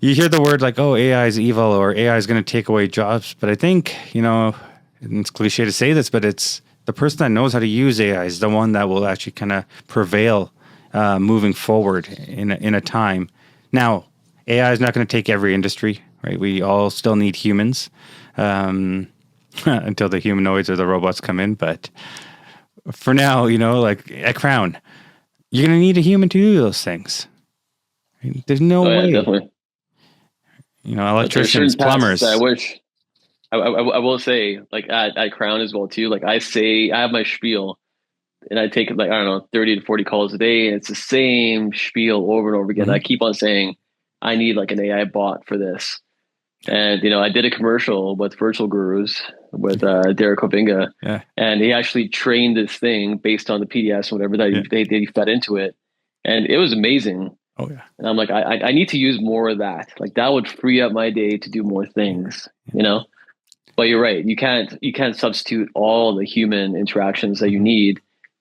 you hear the word like, oh, AI is evil or AI is going to take away jobs. But I think, and it's cliche to say this, but it's the person that knows how to use AI is the one that will actually kind of prevail moving forward in a time. Now, AI is not going to take every industry, right? We all still need humans. Until the humanoids or the robots come in. But for now, like at Crown, you're going to need a human to do those things. There's no way. Definitely. Electricians, plumbers. I wish. I will say, like at Crown as well too. Like I have my spiel, and I take 30 to 40 calls a day, and it's the same spiel over and over again. I keep on saying, I need like an AI bot for this. And, I did a commercial with Virtual Gurus with Derek Kovinga, and he actually trained this thing based on the PDFs and whatever that they fed into it. And it was amazing. Oh, yeah. And I'm like, I need to use more of that. Like that would free up my day to do more things, But you're right. You can't substitute all the human interactions that you need,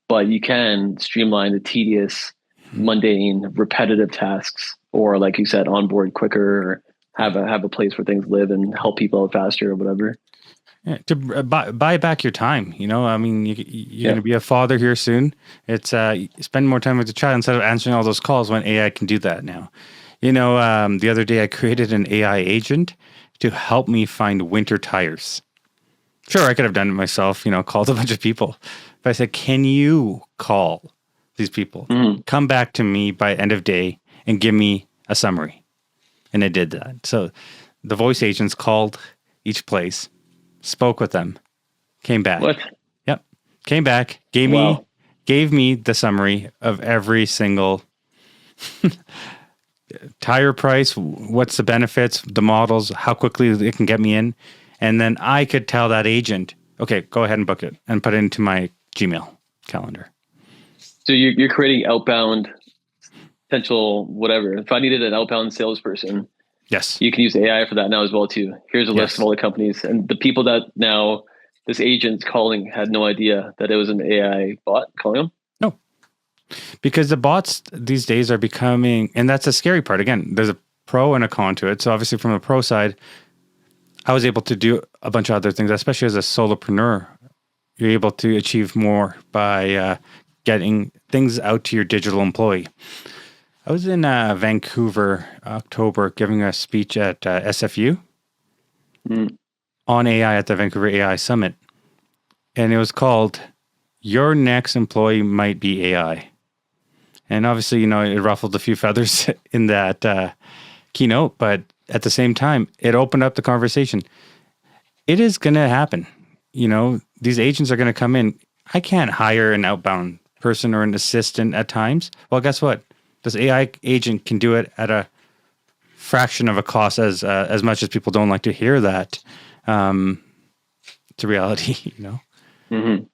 but you can streamline the tedious, mundane, repetitive tasks, or like you said, onboard quicker, or have a place where things live and help people out faster or whatever. Yeah, to buy back your time. You're going to be a father here soon. It's spend more time with the child instead of answering all those calls when AI can do that now. The other day I created an AI agent to help me find winter tires. Sure, I could have done it myself, called a bunch of people. But I said, can you call these people? Come back to me by end of day and give me a summary. And it did that. So the voice agents called each place, spoke with them, came back. What? Yep. Came back, gave me the summary of every single tire price, what's the benefits, the models, how quickly it can get me in. And then I could tell that agent, okay, go ahead and book it and put it into my Gmail calendar. So you're creating outbound potential whatever. If I needed an outbound salesperson, yes, you can use AI for that now as well too. Here's a list of all the companies and the people that now this agent's calling had no idea that it was an AI bot calling them. No, because the bots these days are becoming, and that's the scary part. Again, there's a pro and a con to it. So obviously from the pro side, I was able to do a bunch of other things, especially as a solopreneur. You're able to achieve more by getting things out to your digital employee. I was in Vancouver, October, giving a speech at SFU on AI at the Vancouver AI Summit. And it was called, Your Next Employee Might Be AI. And obviously, it ruffled a few feathers in that keynote, but at the same time, it opened up the conversation. It is going to happen. These agents are going to come in. I can't hire an outbound person or an assistant at times. Well, guess what? This AI agent can do it at a fraction of a cost, as much as people don't like to hear that. It's a reality, Mm-hmm.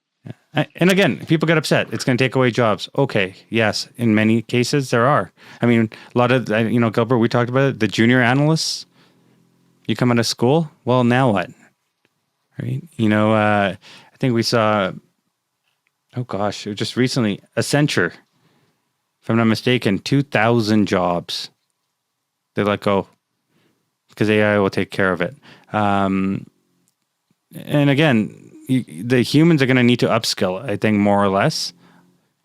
And again, people get upset. It's going to take away jobs. Okay, yes, in many cases there are. A lot of, Gilbert, we talked about it, the junior analysts. You come out of school, well, now what? Right? I think we saw, oh gosh, it was just recently, Accenture. If I'm not mistaken, 2,000 jobs They let go because AI will take care of it. And again, the humans are going to need to upskill, I think, more or less,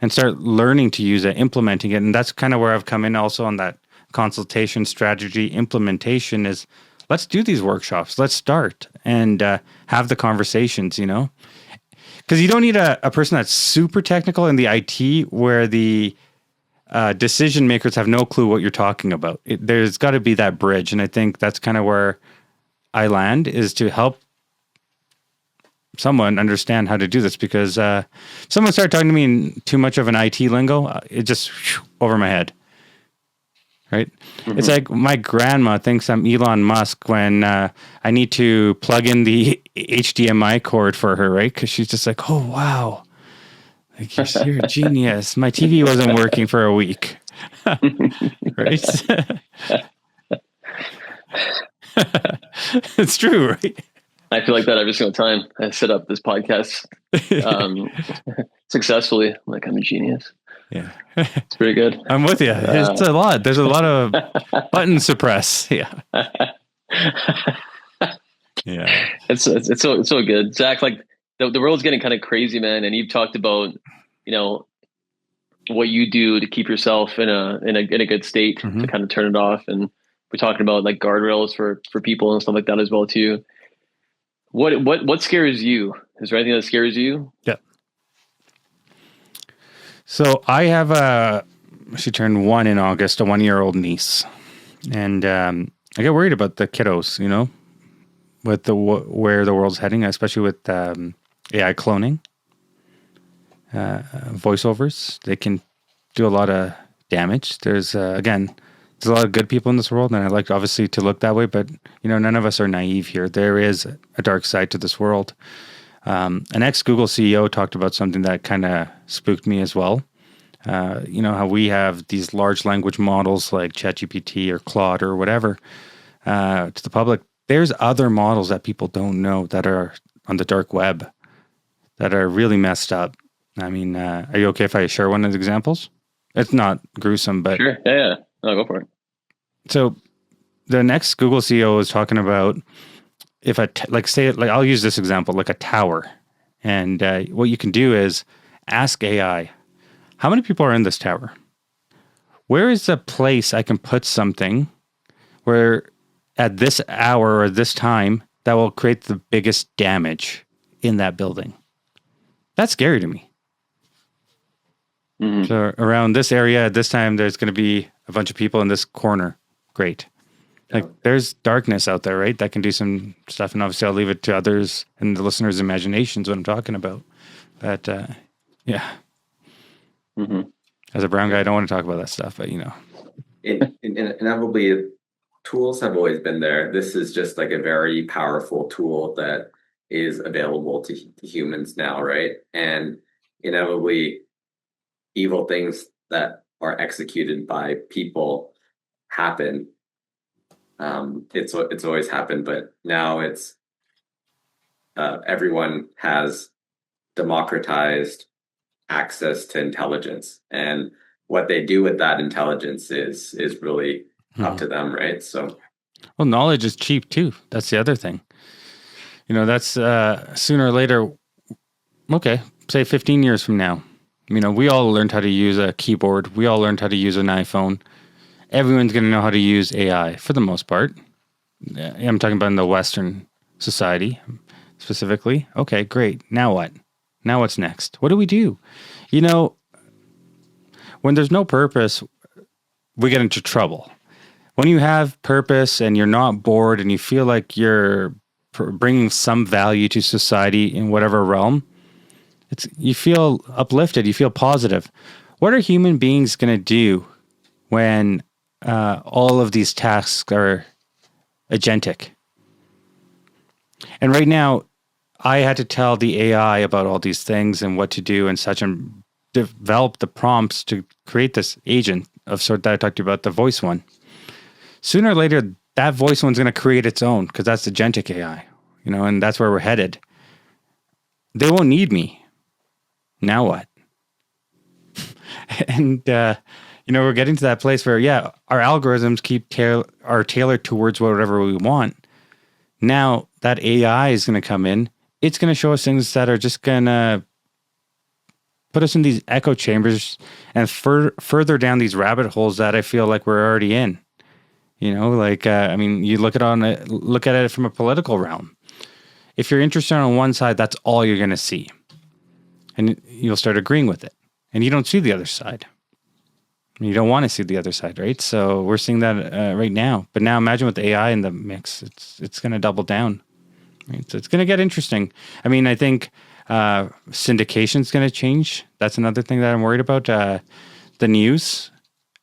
and start learning to use it, implementing it. And that's kind of where I've come in also on that consultation, strategy, implementation is let's do these workshops. Let's start and have the conversations, you know, because you don't need a person that's super technical in the IT where the decision makers have no clue what you're talking about. There's got to be that bridge. And I think that's kind of where I land, is to help someone understand how to do this, because someone started talking to me in too much of an IT lingo, it just over my head. Right? Mm-hmm. It's like my grandma thinks I'm Elon Musk when I need to plug in the HDMI cord for her, right? Because she's just like, oh, wow. Like, you're a genius. My TV wasn't working for a week. Right? It's true, right? I feel like that every single time I set up this podcast successfully. I'm like, I'm a genius. Yeah. It's pretty good. I'm with you. It's a lot. There's a lot of buttons to press. Yeah. Yeah. It's so good. Zach, like the world's getting kind of crazy, man. And you've talked about, you know, what you do to keep yourself in a good state, mm-hmm. to kind of turn it off. And we're talking about like guardrails for people and stuff like that as well too. What scares you? Is there anything that scares you? Yeah. So I have she turned 1 in August, a 1-year-old niece. And I get worried about the kiddos, you know, with where the world's heading, especially with AI cloning, voiceovers. They can do a lot of damage. There's a lot of good people in this world, and I like obviously to look that way, but you know, none of us are naive here. There is a dark side to this world. An ex-Google CEO talked about something that kind of spooked me as well. You know, how we have these large language models like ChatGPT or Claude or whatever to the public. There's other models that people don't know that are on the dark web that are really messed up. I mean, are you okay if I share one of the examples? It's not gruesome, but... Sure, yeah. No, go for it. So the next Google CEO was talking about if I'll use this example, like a tower. And what you can do is ask AI, how many people are in this tower? Where is a place I can put something where at this hour or this time that will create the biggest damage in that building? That's scary to me. Mm-hmm. So around this area at this time, there's going to be a bunch of people in this corner. Great. Like there's darkness out there, right? That can do some stuff. And obviously I'll leave it to others and the listeners' imaginations what I'm talking about. But yeah. Mm-hmm. As a brown guy, I don't want to talk about that stuff, but you know. Inevitably, tools have always been there. This is just like a very powerful tool that is available to humans now, right? And inevitably, evil things that are executed by people happen. It's always happened, but now it's everyone has democratized access to intelligence, and what they do with that intelligence is really up to them, right? So, well, knowledge is cheap too. That's the other thing. You know, that's sooner or later. Okay, say 15 years from now. You know, we all learned how to use a keyboard. We all learned how to use an iPhone. Everyone's going to know how to use AI for the most part. I'm talking about in the Western society specifically. Okay, great. Now what? Now what's next? What do we do? You know, when there's no purpose, we get into trouble. When you have purpose and you're not bored and you feel like you're bringing some value to society in whatever realm, you feel uplifted, you feel positive. What are human beings going to do when all of these tasks are agentic? And right now, I had to tell the AI about all these things and what to do and such, and develop the prompts to create this agent of sort that I talked to you about, the voice one. Sooner or later, that voice one's going to create its own, because that's agentic AI, you know, and that's where we're headed. They won't need me. Now what? And, We're getting to that place where, yeah, our algorithms are tailored towards whatever we want. Now that AI is going to come in, it's going to show us things that are just going to put us in these echo chambers and further down these rabbit holes that I feel like we're already in. You look at it from a political realm. If you're interested on one side, that's all you're going to see. And you'll start agreeing with it. And you don't see the other side. You don't want to see the other side, right? So we're seeing that right now. But now imagine with AI in the mix, it's going to double down. Right? So it's going to get interesting. I mean, I think syndication is going to change. That's another thing that I'm worried about. The news.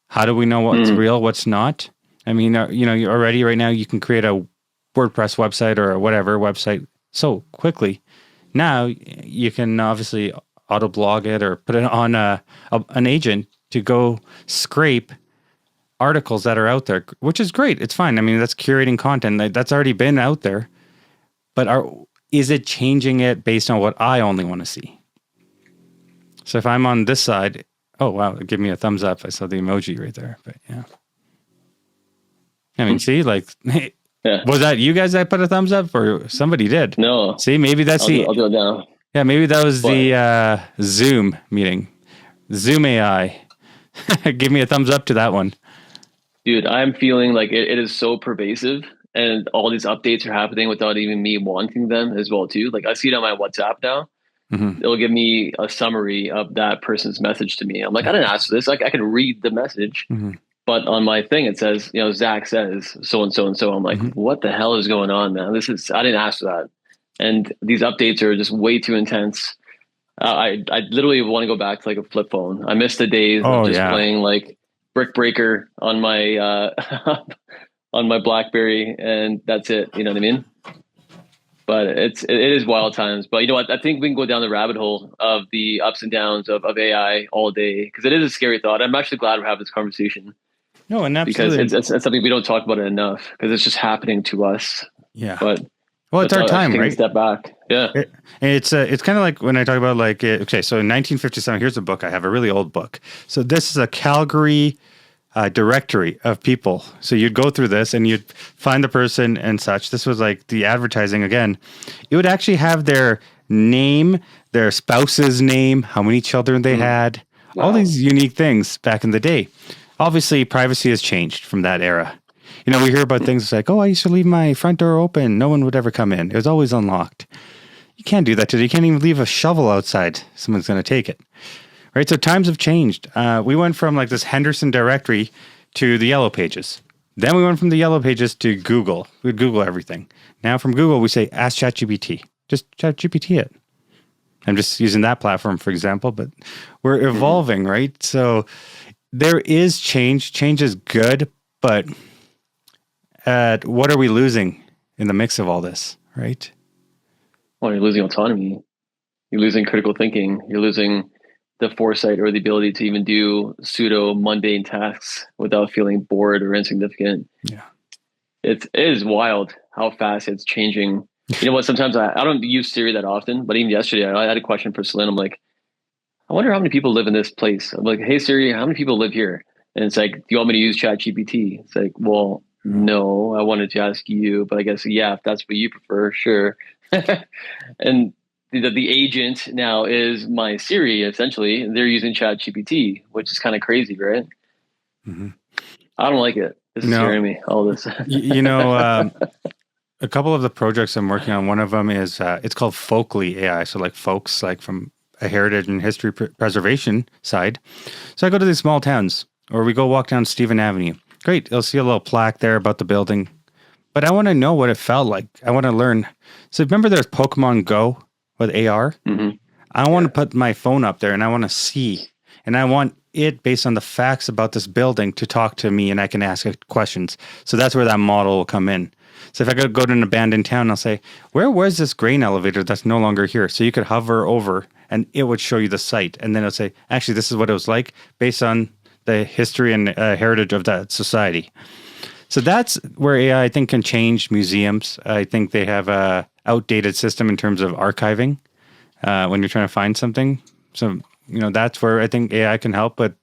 How do we know what's real, what's not? I mean, you already right now you can create a WordPress website or whatever website so quickly. Now you can obviously auto blog it or put it on an agent to go scrape articles that are out there, which is great. It's fine. I mean, that's curating content that's already been out there. But is it changing it based on what I only want to see? So if I'm on this side, oh wow, give me a thumbs up. I saw the emoji right there. But yeah, I mean, see, like. Yeah. Was that you guys that put a thumbs up, or somebody did? No. See, maybe that's I'll do it now. Yeah, maybe that was the Zoom meeting. Zoom AI. Give me a thumbs up to that one. Dude, I'm feeling like it is so pervasive, and all these updates are happening without even me wanting them as well too. Like I see it on my WhatsApp now. Mm-hmm. It'll give me a summary of that person's message to me. I'm like, I didn't ask for this. Like I can read the message. Mm-hmm. But on my thing, it says, Zach says so and so and so. I'm like, what the hell is going on, man? I didn't ask for that. And these updates are just way too intense. I literally want to go back to like a flip phone. I miss the days of just playing like Brick Breaker on my on my BlackBerry, and that's it. You know what I mean? But it is wild times. But you know what? I think we can go down the rabbit hole of the ups and downs of AI all day, because it is a scary thought. I'm actually glad we're having this conversation. No, and absolutely. Because it's something we don't talk about it enough, because it's just happening to us. Yeah. But it's our time, right? Step back. Yeah. It's kind of like when I talk about so in 1957, here's a book I have, a really old book. So this is a Calgary directory of people. So you'd go through this and you'd find the person and such. This was like the advertising again. It would actually have their name, their spouse's name, how many children they had, all these unique things back in the day. Obviously, privacy has changed from that era. We hear about things like, I used to leave my front door open. No one would ever come in. It was always unlocked. You can't do that today. You can't even leave a shovel outside. Someone's going to take it. Right? So times have changed. We went from like this Henderson directory to the Yellow Pages. Then we went from the Yellow Pages to Google. We'd Google everything. Now from Google, we say, ask ChatGPT. Just ChatGPT it. I'm just using that platform, for example, but we're evolving, right? So there is change. Change is good, but what are we losing in the mix of all this, right? Well, you're losing autonomy. You're losing critical thinking. You're losing the foresight or the ability to even do pseudo mundane tasks without feeling bored or insignificant. Yeah. It is wild how fast it's changing. You know what? Sometimes I don't use Siri that often, but even yesterday I had a question for Celine. I'm like, I wonder how many people live in this place. I'm like, hey Siri, how many people live here? And it's like, do you want me to use ChatGPT? It's like, well, no, I wanted to ask you, but I guess, yeah, if that's what you prefer, sure. And the agent now is my Siri, essentially. They're using ChatGPT, which is kind of crazy, right? Mm-hmm. I don't like it. This is scaring me, all this. A couple of the projects I'm working on, one of them is, it's called Folkly AI. So like folks, like from a heritage and history preservation side. So I go to these small towns, or we go walk down Stephen Avenue. Great. You'll see a little plaque there about the building. But I want to know what it felt like. I want to learn. So remember there's Pokemon Go with AR? Mm-hmm. I want to put my phone up there and I want to see. And I want it, based on the facts about this building, to talk to me and I can ask it questions. So that's where that model will come in. So if I could go to an abandoned town, I'll say, where was this grain elevator that's no longer here? So you could hover over and it would show you the site. And then it'll say, actually, this is what it was like based on the history and heritage of that society. So that's where AI, I think, can change museums. I think they have a outdated system in terms of archiving when you're trying to find something. So, that's where I think AI can help with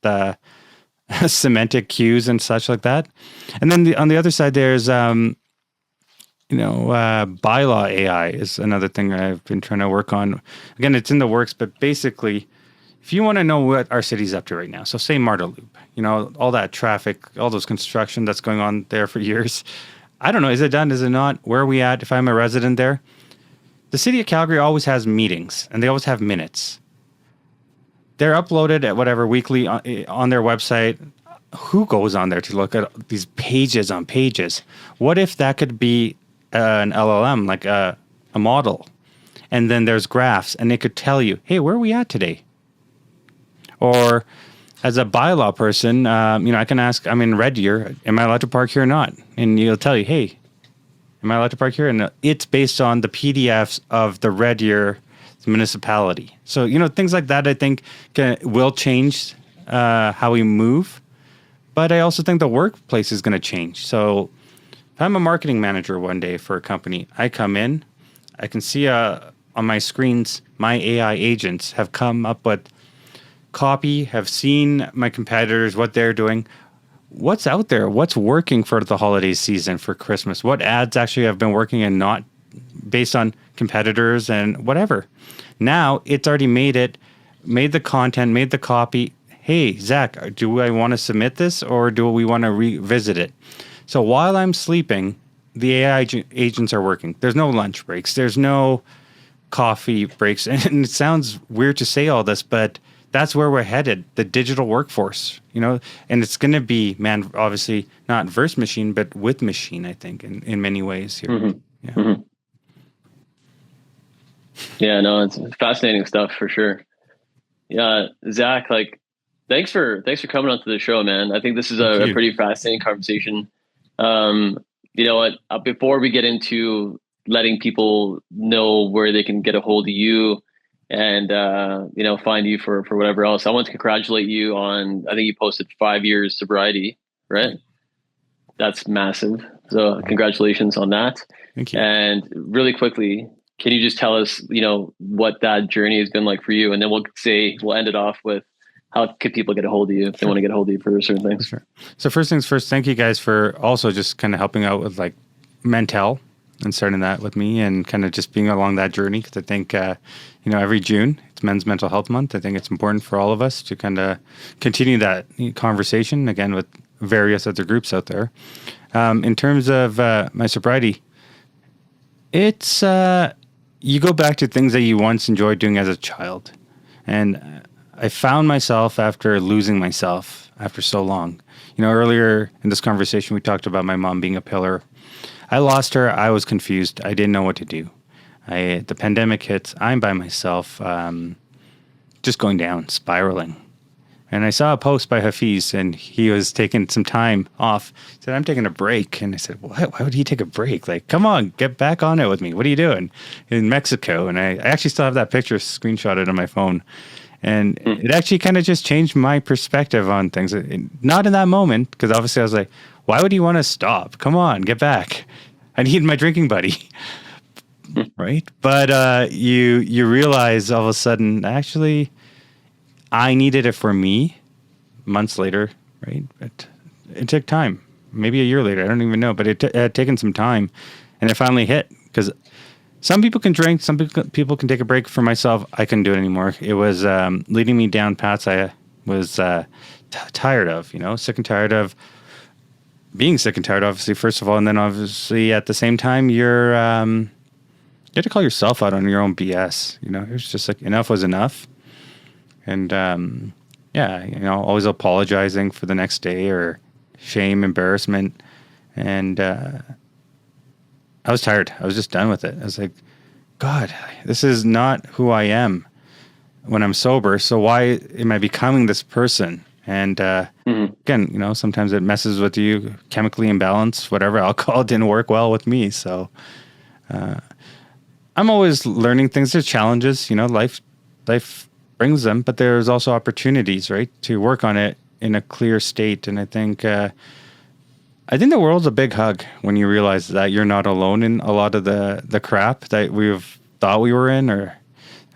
semantic cues and such like that. And then on the other side, there's bylaw AI is another thing I've been trying to work on. Again, it's in the works, but basically, if you want to know what our city's up to right now, so say Marta Loop, all that traffic, all those construction that's going on there for years. I don't know, is it done? Is it not? Where are we at? If I'm a resident there, the city of Calgary always has meetings and they always have minutes. They're uploaded at whatever weekly on their website. Who goes on there to look at these pages on pages? What if that could be an LLM, like a model, and then there's graphs, and it could tell you, hey, where are we at today? Or as a bylaw person, I can ask, I'm in Red Deer, am I allowed to park here or not? And it'll tell you, hey, am I allowed to park here? And it's based on the PDFs of the Red Deer municipality. So, things like that, I think will change how we move. But I also think the workplace is going to change. So if I'm a marketing manager one day for a company, I come in, I can see on my screens, my AI agents have come up with copy, have seen my competitors, what they're doing, what's out there, what's working for the holiday season, for Christmas, what ads actually have been working and not based on competitors and whatever. Now it's already made the content, made the copy. Hey, Zach, do I want to submit this or do we want to revisit it? So while I'm sleeping, the AI agents are working. There's no lunch breaks. There's no coffee breaks. And it sounds weird to say all this, but that's where we're headed, the digital workforce, and it's going to be, obviously not versus machine, but with machine, I think, in many ways here. Mm-hmm. Yeah. Mm-hmm. Yeah, no, it's fascinating stuff for sure. Yeah, Zach, thanks for coming onto the show, man. I think this is a pretty fascinating conversation. You know what? Before we get into letting people know where they can get a hold of you and find you for whatever else, I want to congratulate you on. I think you posted 5 years sobriety, right? That's massive. So congratulations on that. Thank you. And really quickly, can you just tell us, what that journey has been like for you? And then we'll end it off with how can people get a hold of you if they want to get a hold of you for certain things? Sure. So first things first, thank you guys for also just kind of helping out with Mental and starting that with me and kind of just being along that journey. Because I think, every June, it's Men's Mental Health Month. I think it's important for all of us to kind of continue that conversation, again, with various other groups out there. In terms of my sobriety, it's you go back to things that you once enjoyed doing as a child. And I found myself after losing myself after so long. Earlier in this conversation, we talked about my mom being a pillar. I lost her. I was confused. I didn't know what to do. The pandemic hits. I'm by myself, just going down, spiraling. And I saw a post by Hafiz, and he was taking some time off. He said, I'm taking a break. And I said, what? Why would he take a break? Come on, get back on it with me. What are you doing? In Mexico. And I actually still have that picture screenshotted on my phone. And it actually kind of just changed my perspective on things. Not in that moment, because obviously I was like, why would he want to stop? Come on, get back. I need my drinking buddy. Right? But you realize all of a sudden, actually, I needed it for me months later, right? But it took time. Maybe a year later. I don't even know. But it had taken some time. And it finally hit. Because some people can drink. Some people can take a break. For myself, I couldn't do it anymore. It was leading me down paths I was tired of, sick and tired of being sick and tired, obviously, first of all. And then obviously at the same time, you have to call yourself out on your own BS. It was just enough was enough. And always apologizing for the next day or shame, embarrassment. And I was tired. I was just done with it. I was like, God, this is not who I am when I'm sober. So why am I becoming this person? And again, sometimes it messes with you, chemically imbalanced, whatever. Alcohol didn't work well with me. So I'm always learning things. There's challenges, life brings them, but there's also opportunities, right, to work on it in a clear state. And I think the world's a big hug when you realize that you're not alone in a lot of the crap that we've thought we were in, or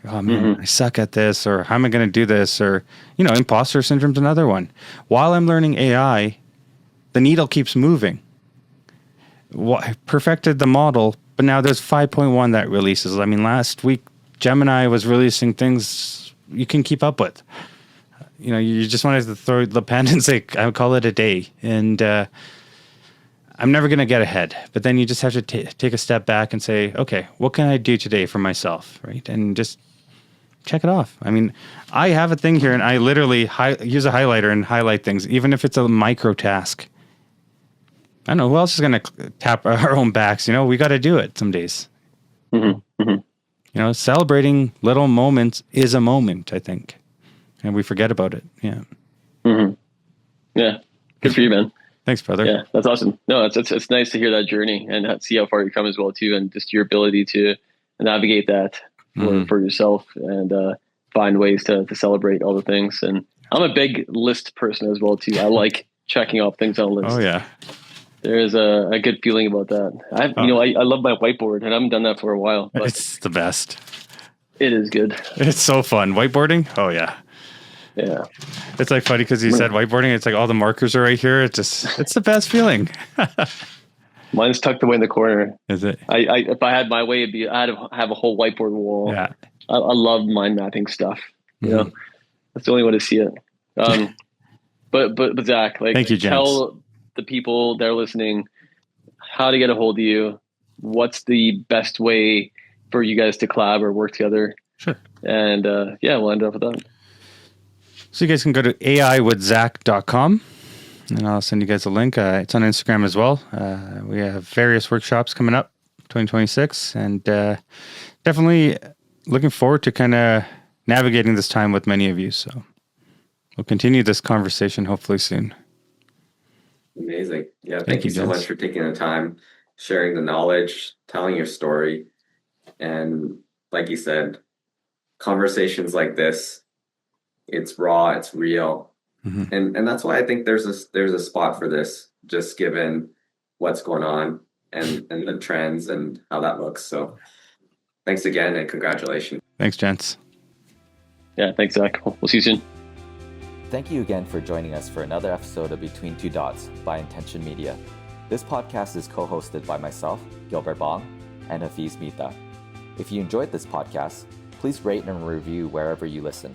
Oh man, I suck at this, or how am I going to do this? Or, imposter syndrome's another one. While I'm learning AI, the needle keeps moving. Well, I perfected the model, but now there's 5.1 that releases. I mean, last week, Gemini was releasing things you can keep up with. You just wanted to throw the pen and say, I'll call it a day. And I'm never going to get ahead. But then you just have to take a step back and say, okay, what can I do today for myself, right? And just check it off. I mean, I have a thing here, and I literally use a highlighter and highlight things, even if it's a micro task. I don't know, who else is going to tap our own backs? We got to do it some days. Celebrating little moments is a moment, I think. And we forget about it. Yeah. Yeah. Good for you, man. Thanks, brother. Yeah, that's awesome. No, it's nice to hear that journey and see how far you come as well too, and just your ability to navigate that for yourself and find ways to celebrate all the things. And I'm a big list person as well too. I like checking off things on a list. Oh yeah. There is a good feeling about that. I love my whiteboard, and I haven't done that for a while. But it's the best. It is good. It's so fun. Whiteboarding? Oh yeah. Yeah. It's like funny because you said whiteboarding. It's like all the markers are right here. It's the best feeling. Mine's tucked away in the corner. Is it? If I had my way, I'd have a whole whiteboard wall. Yeah. I love mind mapping stuff. That's the only way to see it. But Zach, thank you, gents. Tell the people that are listening how to get a hold of you. What's the best way for you guys to collab or work together? Sure. And we'll end up with that. So you guys can go to aiwithzak.com, and I'll send you guys a link. It's on Instagram as well. We have various workshops coming up, 2026, and definitely looking forward to kind of navigating this time with many of you. So we'll continue this conversation hopefully soon. Amazing. Yeah, thank you so much for taking the time, sharing the knowledge, telling your story. And like you said, conversations like this, it's raw, it's real. And that's why I think there's a spot for this, just given what's going on and the trends and how that looks. So thanks again and congratulations. Thanks, gents. Yeah, thanks, Zach. We'll see you soon. Thank you again for joining us for another episode of Between Two Dots by Intention Media. This podcast is co-hosted by myself, Gilbert Bong, and Hafiz Mita. If you enjoyed this podcast, please rate and review wherever you listen.